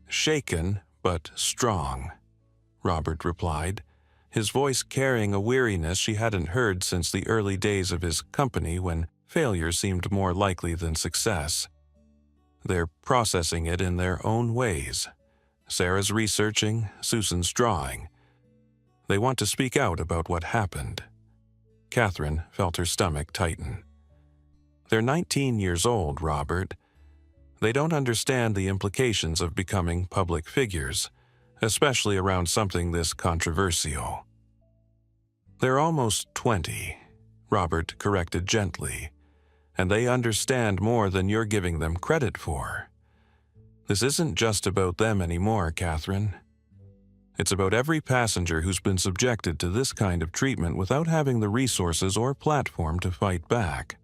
"Shaken, but strong," Robert replied, his voice carrying a weariness she hadn't heard since the early days of his company when failure seemed more likely than success. "They're processing it in their own ways. Sarah's researching, Susan's drawing. They want to speak out about what happened." Catherine felt her stomach tighten. "They're 19 years old, Robert. They don't understand the implications of becoming public figures, especially around something this controversial." "They're almost 20, Robert corrected gently, "and they understand more than you're giving them credit for. This isn't just about them anymore, Catherine. It's about every passenger who's been subjected to this kind of treatment without having the resources or platform to fight back."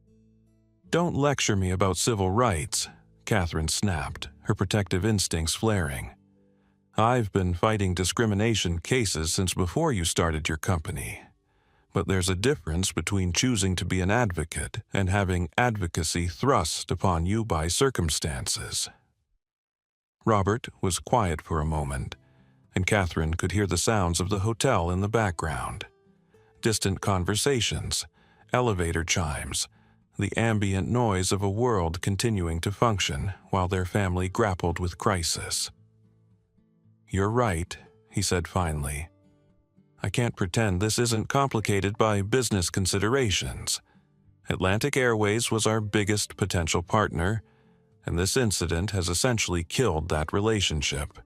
"Don't lecture me about civil rights," Catherine snapped, her protective instincts flaring. "I've been fighting discrimination cases since before you started your company. But there's a difference between choosing to be an advocate and having advocacy thrust upon you by circumstances." Robert was quiet for a moment, and Catherine could hear the sounds of the hotel in the background. Distant conversations, elevator chimes, the ambient noise of a world continuing to function while their family grappled with crisis. "You're right," he said finally. "I can't pretend this isn't complicated by business considerations. Atlantic Airways was our biggest potential partner, and this incident has essentially killed that relationship.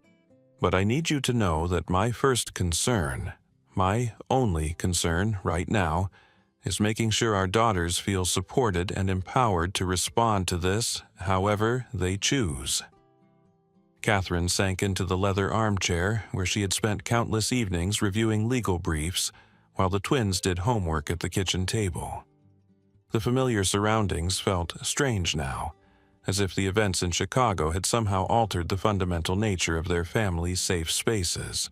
But I need you to know that my first concern, my only concern right now, is making sure our daughters feel supported and empowered to respond to this however they choose." Catherine sank into the leather armchair where she had spent countless evenings reviewing legal briefs while the twins did homework at the kitchen table. The familiar surroundings felt strange now, as if the events in Chicago had somehow altered the fundamental nature of their family's safe spaces.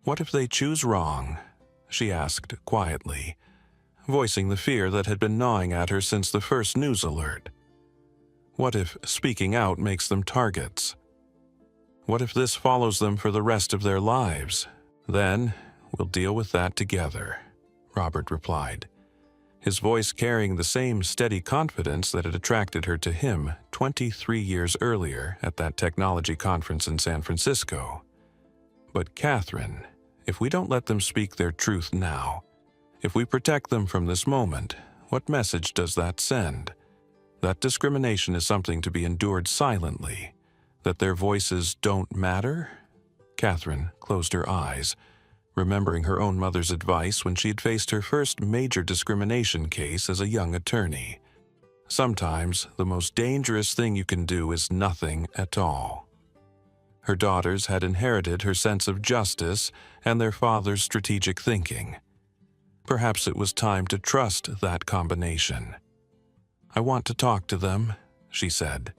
"What if they choose wrong?" she asked quietly, voicing the fear that had been gnawing at her since the first news alert. "What if speaking out makes them targets? What if this follows them for the rest of their lives? Then we'll deal with that together," Robert replied, his voice carrying the same steady confidence that had attracted her to him 23 years earlier at that technology conference in San Francisco. "But Catherine, if we don't let them speak their truth now, if we protect them from this moment, what message does that send? That discrimination is something to be endured silently, that their voices don't matter?" Catherine closed her eyes, remembering her own mother's advice when she had faced her first major discrimination case as a young attorney. Sometimes the most dangerous thing you can do is nothing at all. Her daughters had inherited her sense of justice and their father's strategic thinking. Perhaps it was time to trust that combination. "I want to talk to them," she said,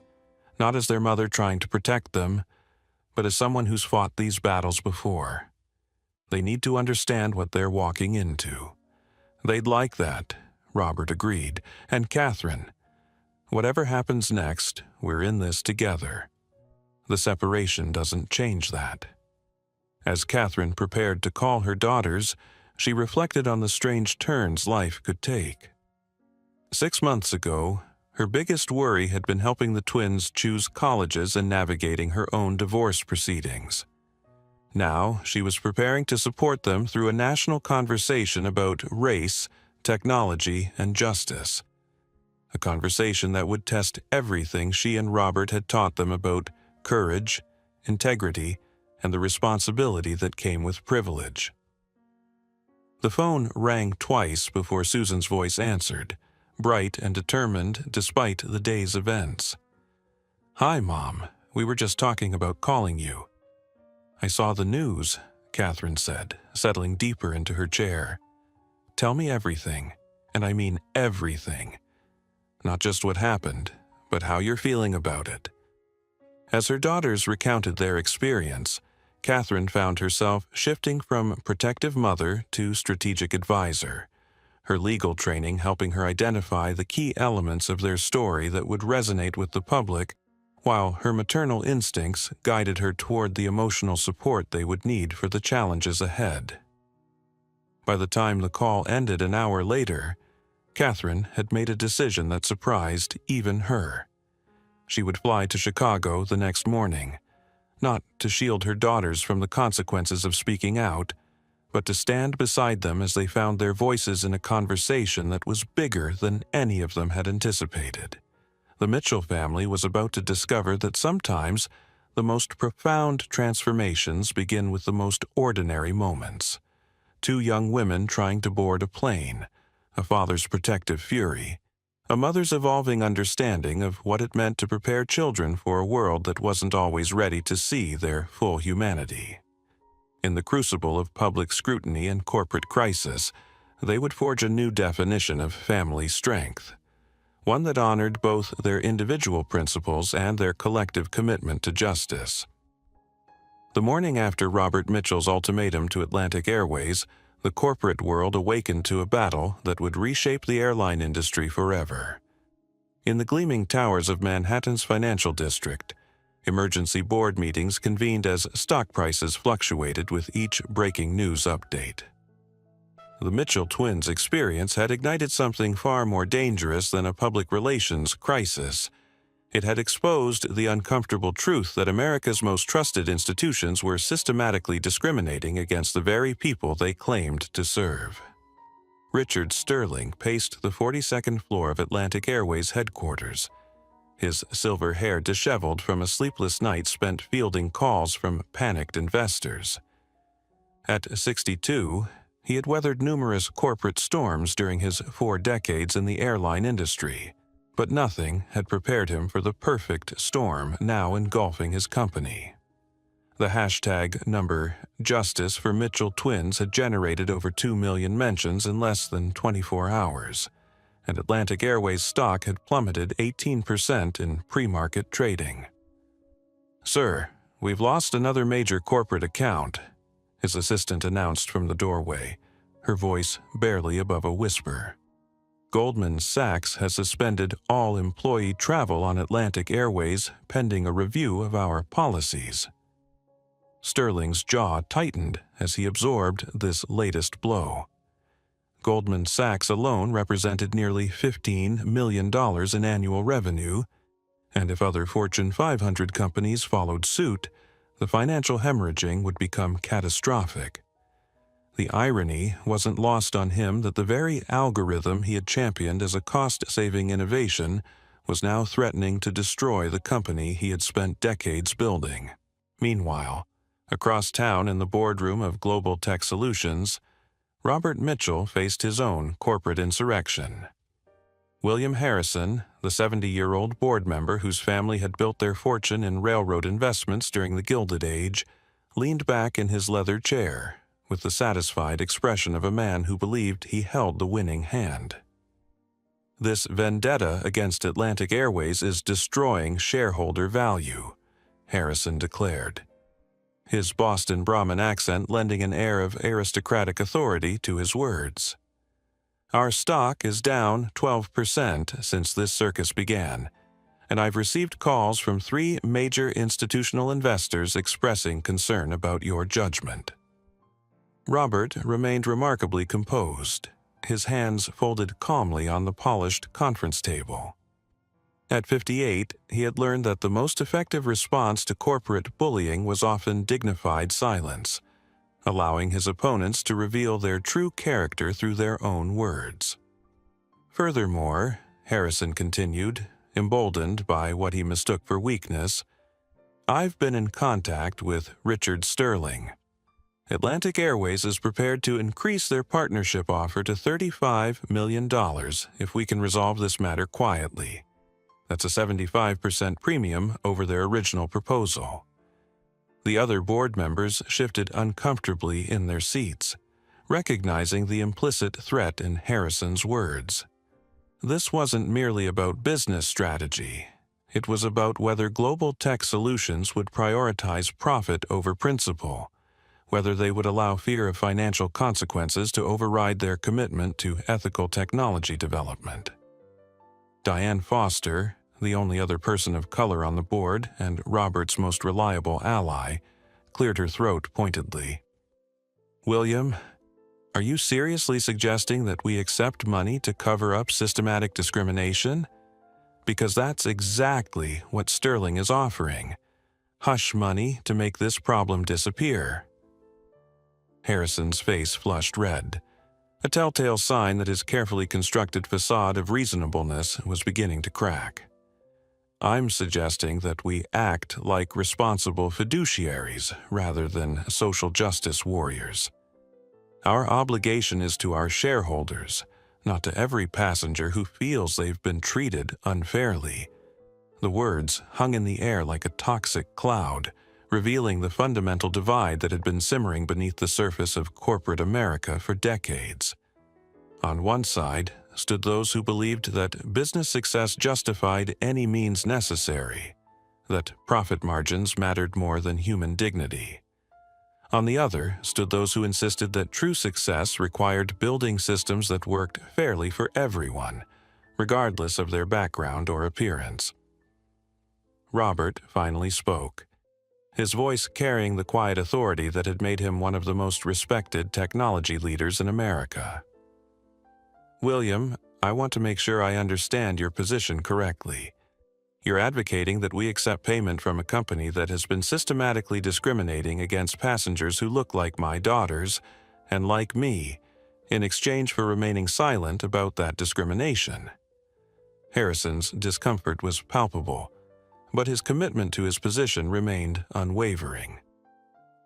not as their mother trying to protect them, but as someone who's fought these battles before. They need to understand what they're walking into. They'd like that, Robert agreed, and Catherine. Whatever happens next, we're in this together. The separation doesn't change that. As Catherine prepared to call her daughters, she reflected on the strange turns life could take. 6 months ago, her biggest worry had been helping the twins choose colleges and navigating her own divorce proceedings. Now, she was preparing to support them through a national conversation about race, technology, and justice. A conversation that would test everything she and Robert had taught them about courage, integrity, and the responsibility that came with privilege. The phone rang twice before Susan's voice answered, bright and determined despite the day's events. "Hi, Mom. We were just talking about calling you." "I saw the news," Catherine said, settling deeper into her chair. "Tell me everything, and I mean everything. Not just what happened, but how you're feeling about it." As her daughters recounted their experience, Catherine found herself shifting from protective mother to strategic advisor, her legal training helping her identify the key elements of their story that would resonate with the public, while her maternal instincts guided her toward the emotional support they would need for the challenges ahead. By the time the call ended an hour later, Catherine had made a decision that surprised even her. She would fly to Chicago the next morning, not to shield her daughters from the consequences of speaking out, but to stand beside them as they found their voices in a conversation that was bigger than any of them had anticipated. The Mitchell family was about to discover that sometimes the most profound transformations begin with the most ordinary moments. 2 young women trying to board a plane, a father's protective fury, a mother's evolving understanding of what it meant to prepare children for a world that wasn't always ready to see their full humanity. In the crucible of public scrutiny and corporate crisis, they would forge a new definition of family strength, one that honored both their individual principles and their collective commitment to justice. The morning after Robert Mitchell's ultimatum to Atlantic Airways, the corporate world awakened to a battle that would reshape the airline industry forever. In the gleaming towers of Manhattan's financial district, emergency board meetings convened as stock prices fluctuated with each breaking news update. The Mitchell twins' experience had ignited something far more dangerous than a public relations crisis. It had exposed the uncomfortable truth that America's most trusted institutions were systematically discriminating against the very people they claimed to serve. Richard Sterling paced the 42nd floor of Atlantic Airways headquarters, his silver hair disheveled from a sleepless night spent fielding calls from panicked investors. At 62, he had weathered numerous corporate storms during his 4 decades in the airline industry, but nothing had prepared him for the perfect storm now engulfing his company. The hashtag number Justice for Mitchell Twins had generated over 2 million mentions in less than 24 hours, and Atlantic Airways stock had plummeted 18% in pre-market trading. "Sir, we've lost another major corporate account," his assistant announced from the doorway, her voice barely above a whisper. "Goldman Sachs has suspended all employee travel on Atlantic Airways pending a review of our policies." Sterling's jaw tightened as he absorbed this latest blow. Goldman Sachs alone represented nearly $15 million in annual revenue, and if other Fortune 500 companies followed suit, the financial hemorrhaging would become catastrophic. The irony wasn't lost on him that the very algorithm he had championed as a cost-saving innovation was now threatening to destroy the company he had spent decades building. Meanwhile, across town in the boardroom of Global Tech Solutions, Robert Mitchell faced his own corporate insurrection. William Harrison, the 70-year-old board member whose family had built their fortune in railroad investments during the Gilded Age, leaned back in his leather chair with the satisfied expression of a man who believed he held the winning hand. "This vendetta against Atlantic Airways is destroying shareholder value," Harrison declared, his Boston Brahmin accent lending an air of aristocratic authority to his words. "Our stock is down 12% since this circus began, and I've received calls from 3 major institutional investors expressing concern about your judgment." Robert remained remarkably composed, his hands folded calmly on the polished conference table. At 58, he had learned that the most effective response to corporate bullying was often dignified silence, allowing his opponents to reveal their true character through their own words. "Furthermore," Harrison continued, emboldened by what he mistook for weakness, "I've been in contact with Richard Sterling. Atlantic Airways is prepared to increase their partnership offer to $35 million if we can resolve this matter quietly. That's a 75% premium over their original proposal." The other board members shifted uncomfortably in their seats, recognizing the implicit threat in Harrison's words. This wasn't merely about business strategy. It was about whether global tech solutions would prioritize profit over principle, whether they would allow fear of financial consequences to override their commitment to ethical technology development. Diane Foster, the only other person of color on the board and Robert's most reliable ally, cleared her throat pointedly. "William, are you seriously suggesting that we accept money to cover up systematic discrimination? Because that's exactly what Sterling is offering. Hush money to make this problem disappear." Harrison's face flushed red, a telltale sign that his carefully constructed facade of reasonableness was beginning to crack. "I'm suggesting that we act like responsible fiduciaries rather than social justice warriors. Our obligation is to our shareholders, not to every passenger who feels they've been treated unfairly." The words hung in the air like a toxic cloud, revealing the fundamental divide that had been simmering beneath the surface of corporate America for decades. On one side stood those who believed that business success justified any means necessary, that profit margins mattered more than human dignity. On the other stood those who insisted that true success required building systems that worked fairly for everyone, regardless of their background or appearance. Robert finally spoke, his voice carrying the quiet authority that had made him one of the most respected technology leaders in America. "William, I want to make sure I understand your position correctly. You're advocating that we accept payment from a company that has been systematically discriminating against passengers who look like my daughters and like me, in exchange for remaining silent about that discrimination." Harrison's discomfort was palpable, but his commitment to his position remained unwavering.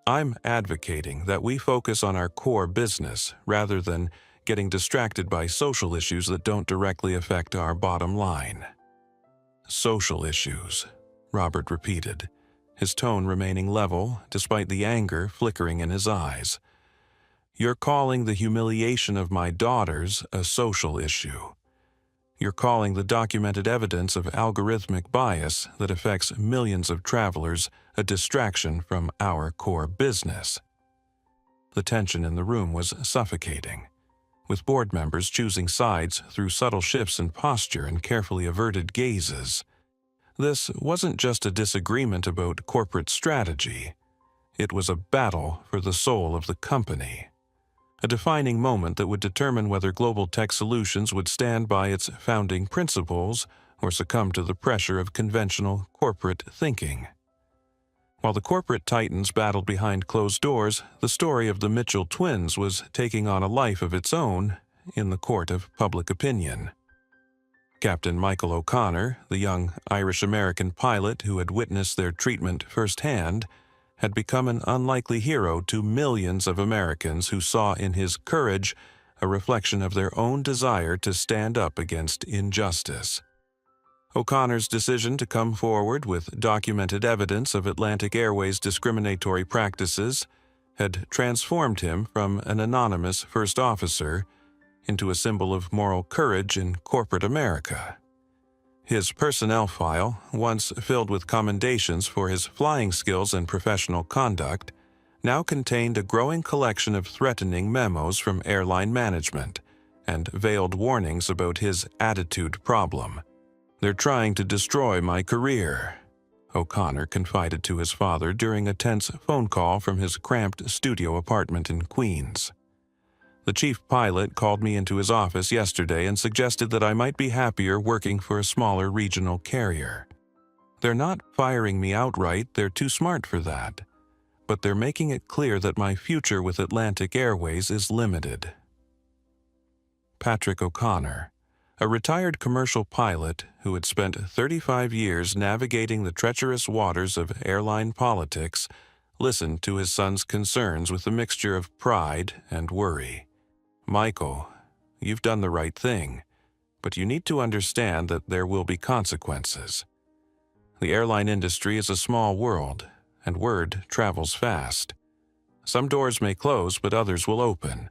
"I'm advocating that we focus on our core business rather than getting distracted by social issues that don't directly affect our bottom line." "Social issues," Robert repeated, his tone remaining level despite the anger flickering in his eyes. "You're calling the humiliation of my daughters a social issue. You're calling the documented evidence of algorithmic bias that affects millions of travelers a distraction from our core business." The tension in the room was suffocating, with board members choosing sides through subtle shifts in posture and carefully averted gazes. This wasn't just a disagreement about corporate strategy. It was a battle for the soul of the company, a defining moment that would determine whether global tech solutions would stand by its founding principles or succumb to the pressure of conventional corporate thinking. While the corporate titans battled behind closed doors, the story of the Mitchell twins was taking on a life of its own in the court of public opinion. Captain Michael O'Connor, the young Irish-American pilot who had witnessed their treatment firsthand, had become an unlikely hero to millions of Americans who saw in his courage a reflection of their own desire to stand up against injustice. O'Connor's decision to come forward with documented evidence of Atlantic Airways' discriminatory practices had transformed him from an anonymous first officer into a symbol of moral courage in corporate America. His personnel file, once filled with commendations for his flying skills and professional conduct, now contained a growing collection of threatening memos from airline management and veiled warnings about his attitude problem. "They're trying to destroy my career," O'Connor confided to his father during a tense phone call from his cramped studio apartment in Queens. "The chief pilot called me into his office yesterday and suggested that I might be happier working for a smaller regional carrier. They're not firing me outright, they're too smart for that. But they're making it clear that my future with Atlantic Airways is limited." Patrick O'Connor, a retired commercial pilot who had spent 35 years navigating the treacherous waters of airline politics, listened to his son's concerns with a mixture of pride and worry. "Michael, you've done the right thing, but you need to understand that there will be consequences. The airline industry is a small world, and word travels fast. Some doors may close, but others will open.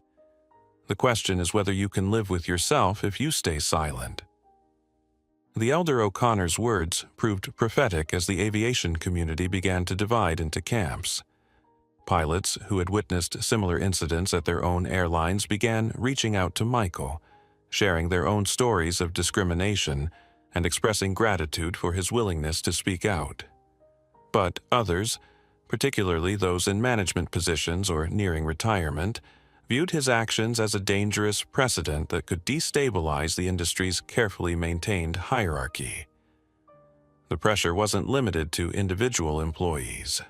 The question is whether you can live with yourself if you stay silent." The elder O'Connor's words proved prophetic as the aviation community began to divide into camps. Pilots who had witnessed similar incidents at their own airlines began reaching out to Michael, sharing their own stories of discrimination and expressing gratitude for his willingness to speak out. But others, particularly those in management positions or nearing retirement, viewed his actions as a dangerous precedent that could destabilize the industry's carefully maintained hierarchy. The pressure wasn't limited to individual employees.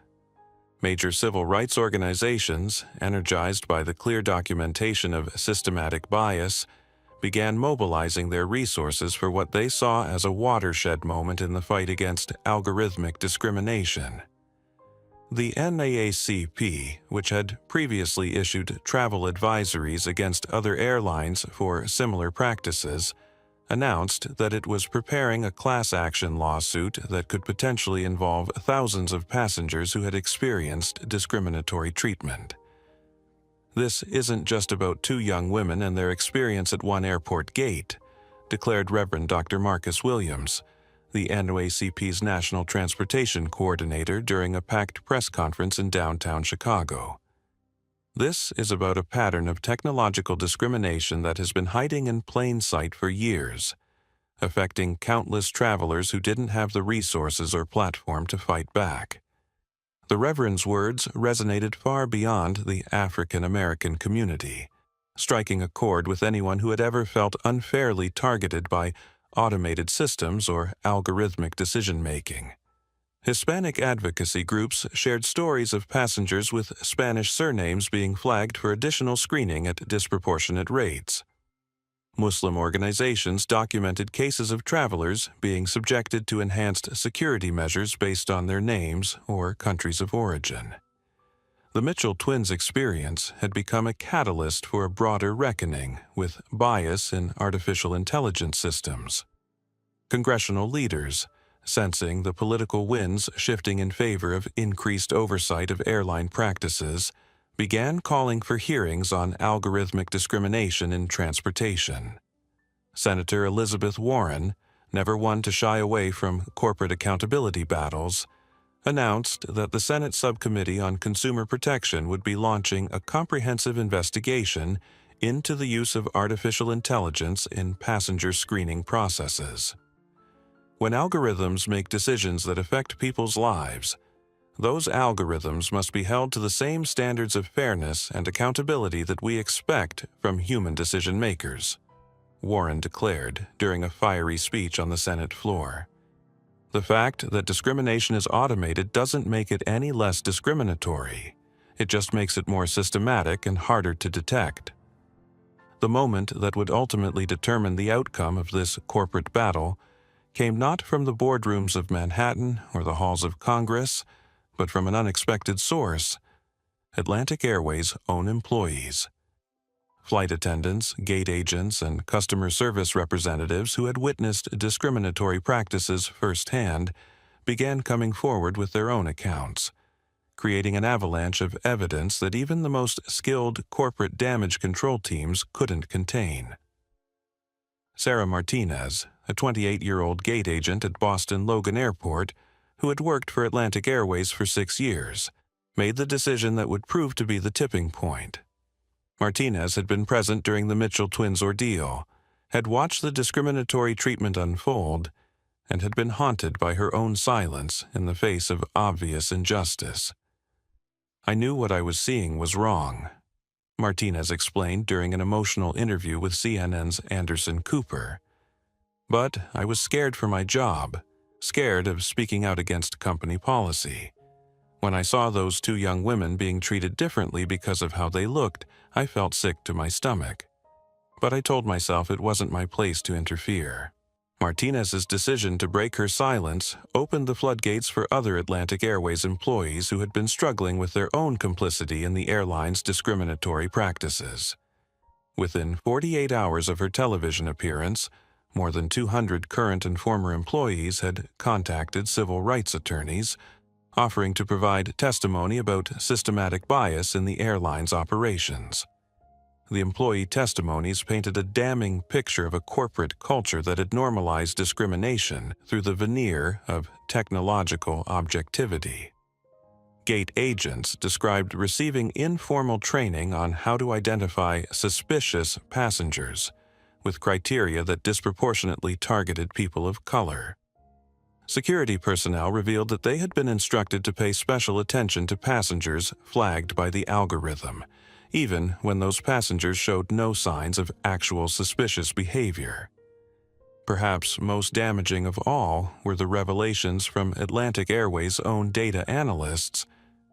Major civil rights organizations, energized by the clear documentation of systematic bias, began mobilizing their resources for what they saw as a watershed moment in the fight against algorithmic discrimination. The NAACP, which had previously issued travel advisories against other airlines for similar practices, announced that it was preparing a class action lawsuit that could potentially involve thousands of passengers who had experienced discriminatory treatment. "This isn't just about two young women and their experience at one airport gate," declared Reverend Dr. Marcus Williams, the NAACP's National Transportation Coordinator, during a packed press conference in downtown Chicago. "This is about a pattern of technological discrimination that has been hiding in plain sight for years, affecting countless travelers who didn't have the resources or platform to fight back." The Reverend's words resonated far beyond the African American community, striking a chord with anyone who had ever felt unfairly targeted by automated systems or algorithmic decision-making. Hispanic advocacy groups shared stories of passengers with Spanish surnames being flagged for additional screening at disproportionate rates. Muslim organizations documented cases of travelers being subjected to enhanced security measures based on their names or countries of origin. The Mitchell twins' experience had become a catalyst for a broader reckoning with bias in artificial intelligence systems. Congressional leaders, sensing the political winds shifting in favor of increased oversight of airline practices, began calling for hearings on algorithmic discrimination in transportation. Senator Elizabeth Warren, never one to shy away from corporate accountability battles, announced that the Senate Subcommittee on Consumer Protection would be launching a comprehensive investigation into the use of artificial intelligence in passenger screening processes. When algorithms make decisions that affect people's lives, those algorithms must be held to the same standards of fairness and accountability that we expect from human decision-makers, Warren declared during a fiery speech on the Senate floor. The fact that discrimination is automated doesn't make it any less discriminatory. It just makes it more systematic and harder to detect. The moment that would ultimately determine the outcome of this corporate battle came not from the boardrooms of Manhattan or the halls of Congress, but from an unexpected source: Atlantic Airways' own employees. Flight attendants, gate agents, and customer service representatives who had witnessed discriminatory practices firsthand began coming forward with their own accounts, creating an avalanche of evidence that even the most skilled corporate damage control teams couldn't contain. Sarah Martinez, a 28-year-old gate agent at Boston Logan Airport, who had worked for Atlantic Airways for 6 years, made the decision that would prove to be the tipping point. Martinez had been present during the Mitchell twins' ordeal, had watched the discriminatory treatment unfold, and had been haunted by her own silence in the face of obvious injustice. "I knew what I was seeing was wrong," Martinez explained during an emotional interview with CNN's Anderson Cooper. "But I was scared for my job, scared of speaking out against company policy. When I saw those two young women being treated differently because of how they looked, I felt sick to my stomach. But I told myself it wasn't my place to interfere." Martinez's decision to break her silence opened the floodgates for other Atlantic Airways employees who had been struggling with their own complicity in the airline's discriminatory practices. Within 48 hours of her television appearance, more than 200 current and former employees had contacted civil rights attorneys, offering to provide testimony about systematic bias in the airline's operations. The employee testimonies painted a damning picture of a corporate culture that had normalized discrimination through the veneer of technological objectivity. Gate agents described receiving informal training on how to identify suspicious passengers, with criteria that disproportionately targeted people of color. Security personnel revealed that they had been instructed to pay special attention to passengers flagged by the algorithm, even when those passengers showed no signs of actual suspicious behavior. Perhaps most damaging of all were the revelations from Atlantic Airways' own data analysts,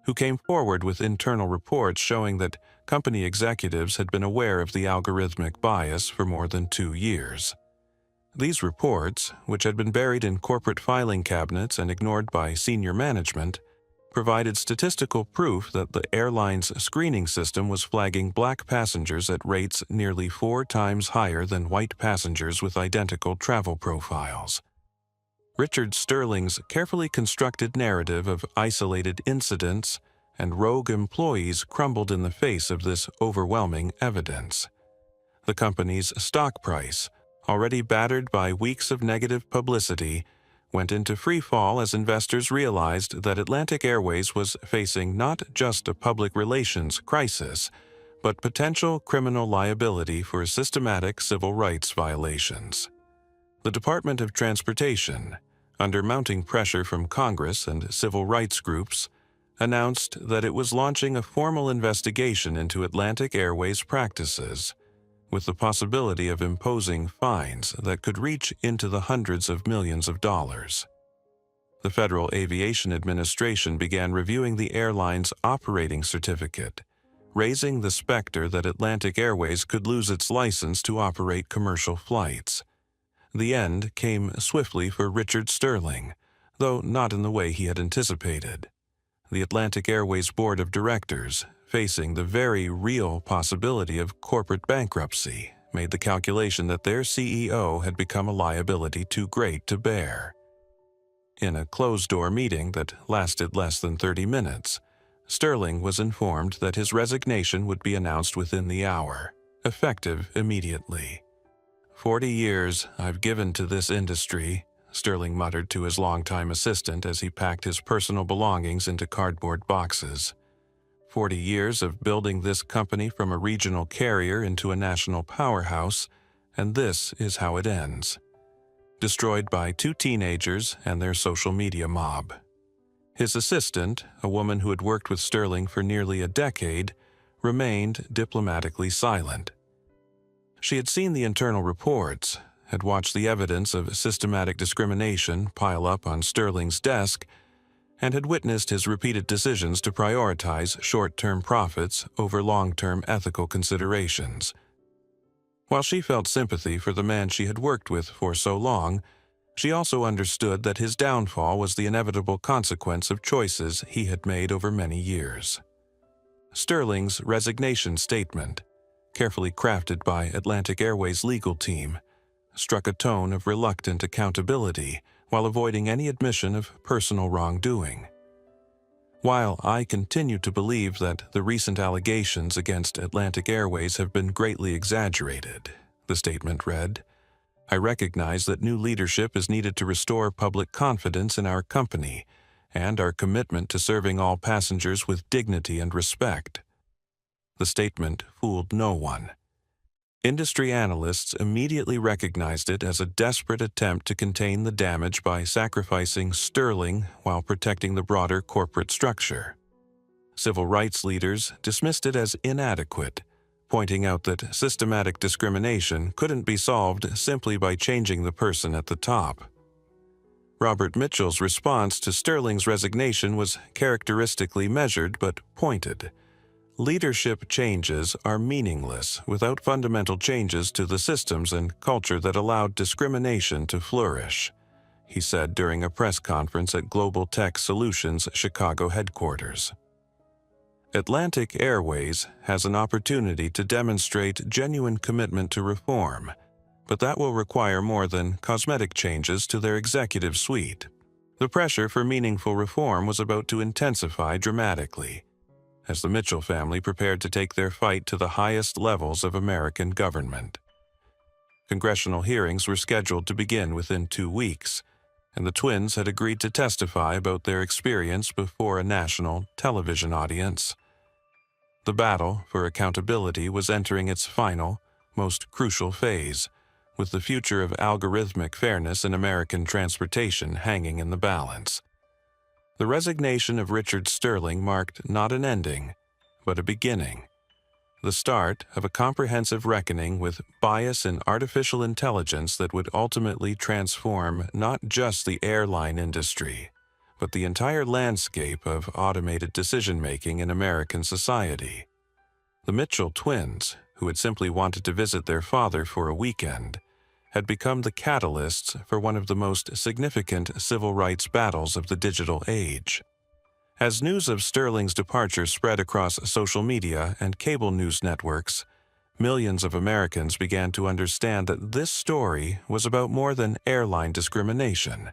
who came forward with internal reports showing that company executives had been aware of the algorithmic bias for more than 2 years. These reports, which had been buried in corporate filing cabinets and ignored by senior management, provided statistical proof that the airline's screening system was flagging black passengers at rates nearly 4 times higher than white passengers with identical travel profiles. Richard Sterling's carefully constructed narrative of isolated incidents and rogue employees crumbled in the face of this overwhelming evidence. The company's stock price, already battered by weeks of negative publicity, went into free fall as investors realized that Atlantic Airways was facing not just a public relations crisis, but potential criminal liability for systematic civil rights violations. The Department of Transportation, under mounting pressure from Congress and civil rights groups, announced that it was launching a formal investigation into Atlantic Airways practices, with the possibility of imposing fines that could reach into the hundreds of millions of dollars. The Federal Aviation Administration began reviewing the airline's operating certificate, raising the specter that Atlantic Airways could lose its license to operate commercial flights. The end came swiftly for Richard Sterling, though not in the way he had anticipated. The Atlantic Airways Board of Directors, facing the very real possibility of corporate bankruptcy, made the calculation that their CEO had become a liability too great to bear. In a closed-door meeting that lasted less than 30 minutes, Sterling was informed that his resignation would be announced within the hour, effective immediately. 40 years I've given to this industry, Sterling muttered to his longtime assistant as he packed his personal belongings into cardboard boxes. 40 years of building this company from a regional carrier into a national powerhouse, and this is how it ends. Destroyed by 2 teenagers and their social media mob. His assistant, a woman who had worked with Sterling for nearly a decade, remained diplomatically silent. She had seen the internal reports, had watched the evidence of systematic discrimination pile up on Sterling's desk, and had witnessed his repeated decisions to prioritize short-term profits over long-term ethical considerations. While she felt sympathy for the man she had worked with for so long, she also understood that his downfall was the inevitable consequence of choices he had made over many years. Sterling's resignation statement, carefully crafted by Atlantic Airways' legal team, struck a tone of reluctant accountability while avoiding any admission of personal wrongdoing. While I continue to believe that the recent allegations against Atlantic Airways have been greatly exaggerated, the statement read, I recognize that new leadership is needed to restore public confidence in our company and our commitment to serving all passengers with dignity and respect. The statement fooled no one. Industry analysts immediately recognized it as a desperate attempt to contain the damage by sacrificing sterling while protecting the broader corporate structure. Civil rights leaders dismissed it as inadequate, pointing out that systematic discrimination couldn't be solved simply by changing the person at the top. Robert Mitchell's response to Sterling's resignation was characteristically measured but pointed. Leadership changes are meaningless without fundamental changes to the systems and culture that allowed discrimination to flourish, he said during a press conference at Global Tech Solutions' Chicago headquarters. Atlantic Airways has an opportunity to demonstrate genuine commitment to reform, but that will require more than cosmetic changes to their executive suite. The pressure for meaningful reform was about to intensify dramatically, as the Mitchell family prepared to take their fight to the highest levels of American government. Congressional hearings were scheduled to begin within 2 weeks, and the twins had agreed to testify about their experience before a national television audience. The battle for accountability was entering its final, most crucial phase, with the future of algorithmic fairness in American transportation hanging in the balance. The resignation of Richard Sterling marked not an ending, but a beginning, the start of a comprehensive reckoning with bias in artificial intelligence that would ultimately transform not just the airline industry, but the entire landscape of automated decision-making in American society. The Mitchell twins, who had simply wanted to visit their father for a weekend, had become the catalysts for one of the most significant civil rights battles of the digital age. As news of Sterling's departure spread across social media and cable news networks, millions of Americans began to understand that this story was about more than airline discrimination.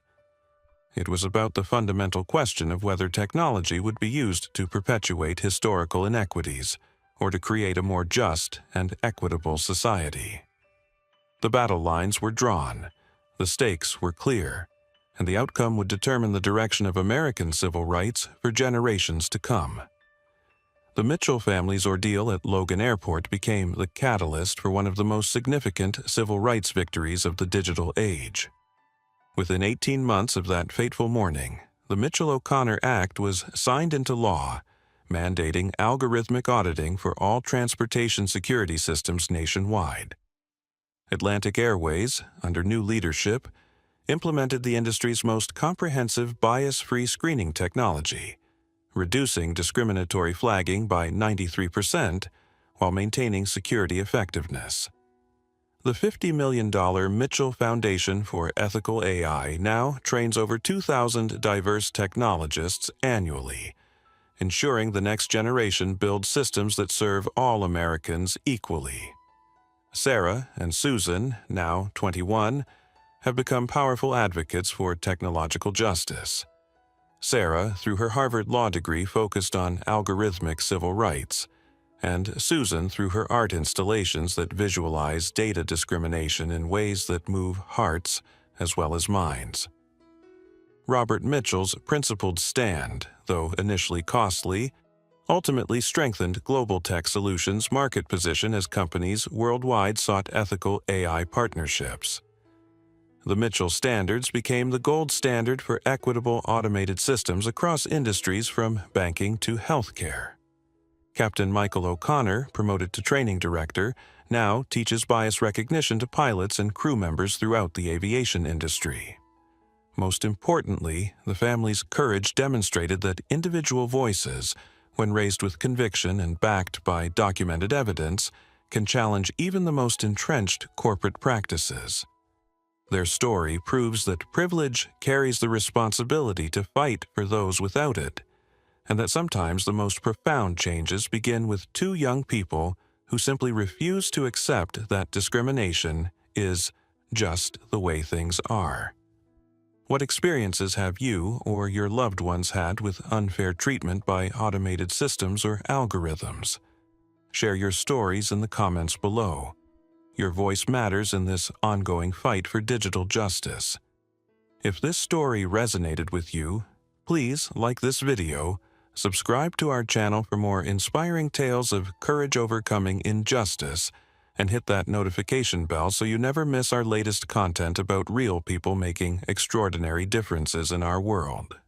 It was about the fundamental question of whether technology would be used to perpetuate historical inequities or to create a more just and equitable society. The battle lines were drawn, the stakes were clear, and the outcome would determine the direction of American civil rights for generations to come. The Mitchell family's ordeal at Logan Airport became the catalyst for one of the most significant civil rights victories of the digital age. Within 18 months of that fateful morning, the Mitchell-O'Connor Act was signed into law, mandating algorithmic auditing for all transportation security systems nationwide. Atlantic Airways, under new leadership, implemented the industry's most comprehensive bias-free screening technology, reducing discriminatory flagging by 93% while maintaining security effectiveness. The $50 million Mitchell Foundation for Ethical AI now trains over 2,000 diverse technologists annually, ensuring the next generation builds systems that serve all Americans equally. Sarah and Susan, now 21, have become powerful advocates for technological justice. Sarah, through her Harvard Law degree, focused on algorithmic civil rights, and Susan through her art installations that visualize data discrimination in ways that move hearts as well as minds. Robert Mitchell's principled stand, though initially costly, ultimately strengthened Global Tech Solutions' market position as companies worldwide sought ethical AI partnerships. The Mitchell standards became the gold standard for equitable automated systems across industries from banking to healthcare. Captain Michael O'Connor, promoted to training director, now teaches bias recognition to pilots and crew members throughout the aviation industry. Most importantly, the family's courage demonstrated that individual voices, when raised with conviction and backed by documented evidence, can challenge even the most entrenched corporate practices. Their story proves that privilege carries the responsibility to fight for those without it, and that sometimes the most profound changes begin with two young people who simply refuse to accept that discrimination is just the way things are. What experiences have you or your loved ones had with unfair treatment by automated systems or algorithms? Share your stories in the comments below. Your voice matters in this ongoing fight for digital justice. If this story resonated with you, please like this video, subscribe to our channel for more inspiring tales of courage overcoming injustice, and hit that notification bell so you never miss our latest content about real people making extraordinary differences in our world.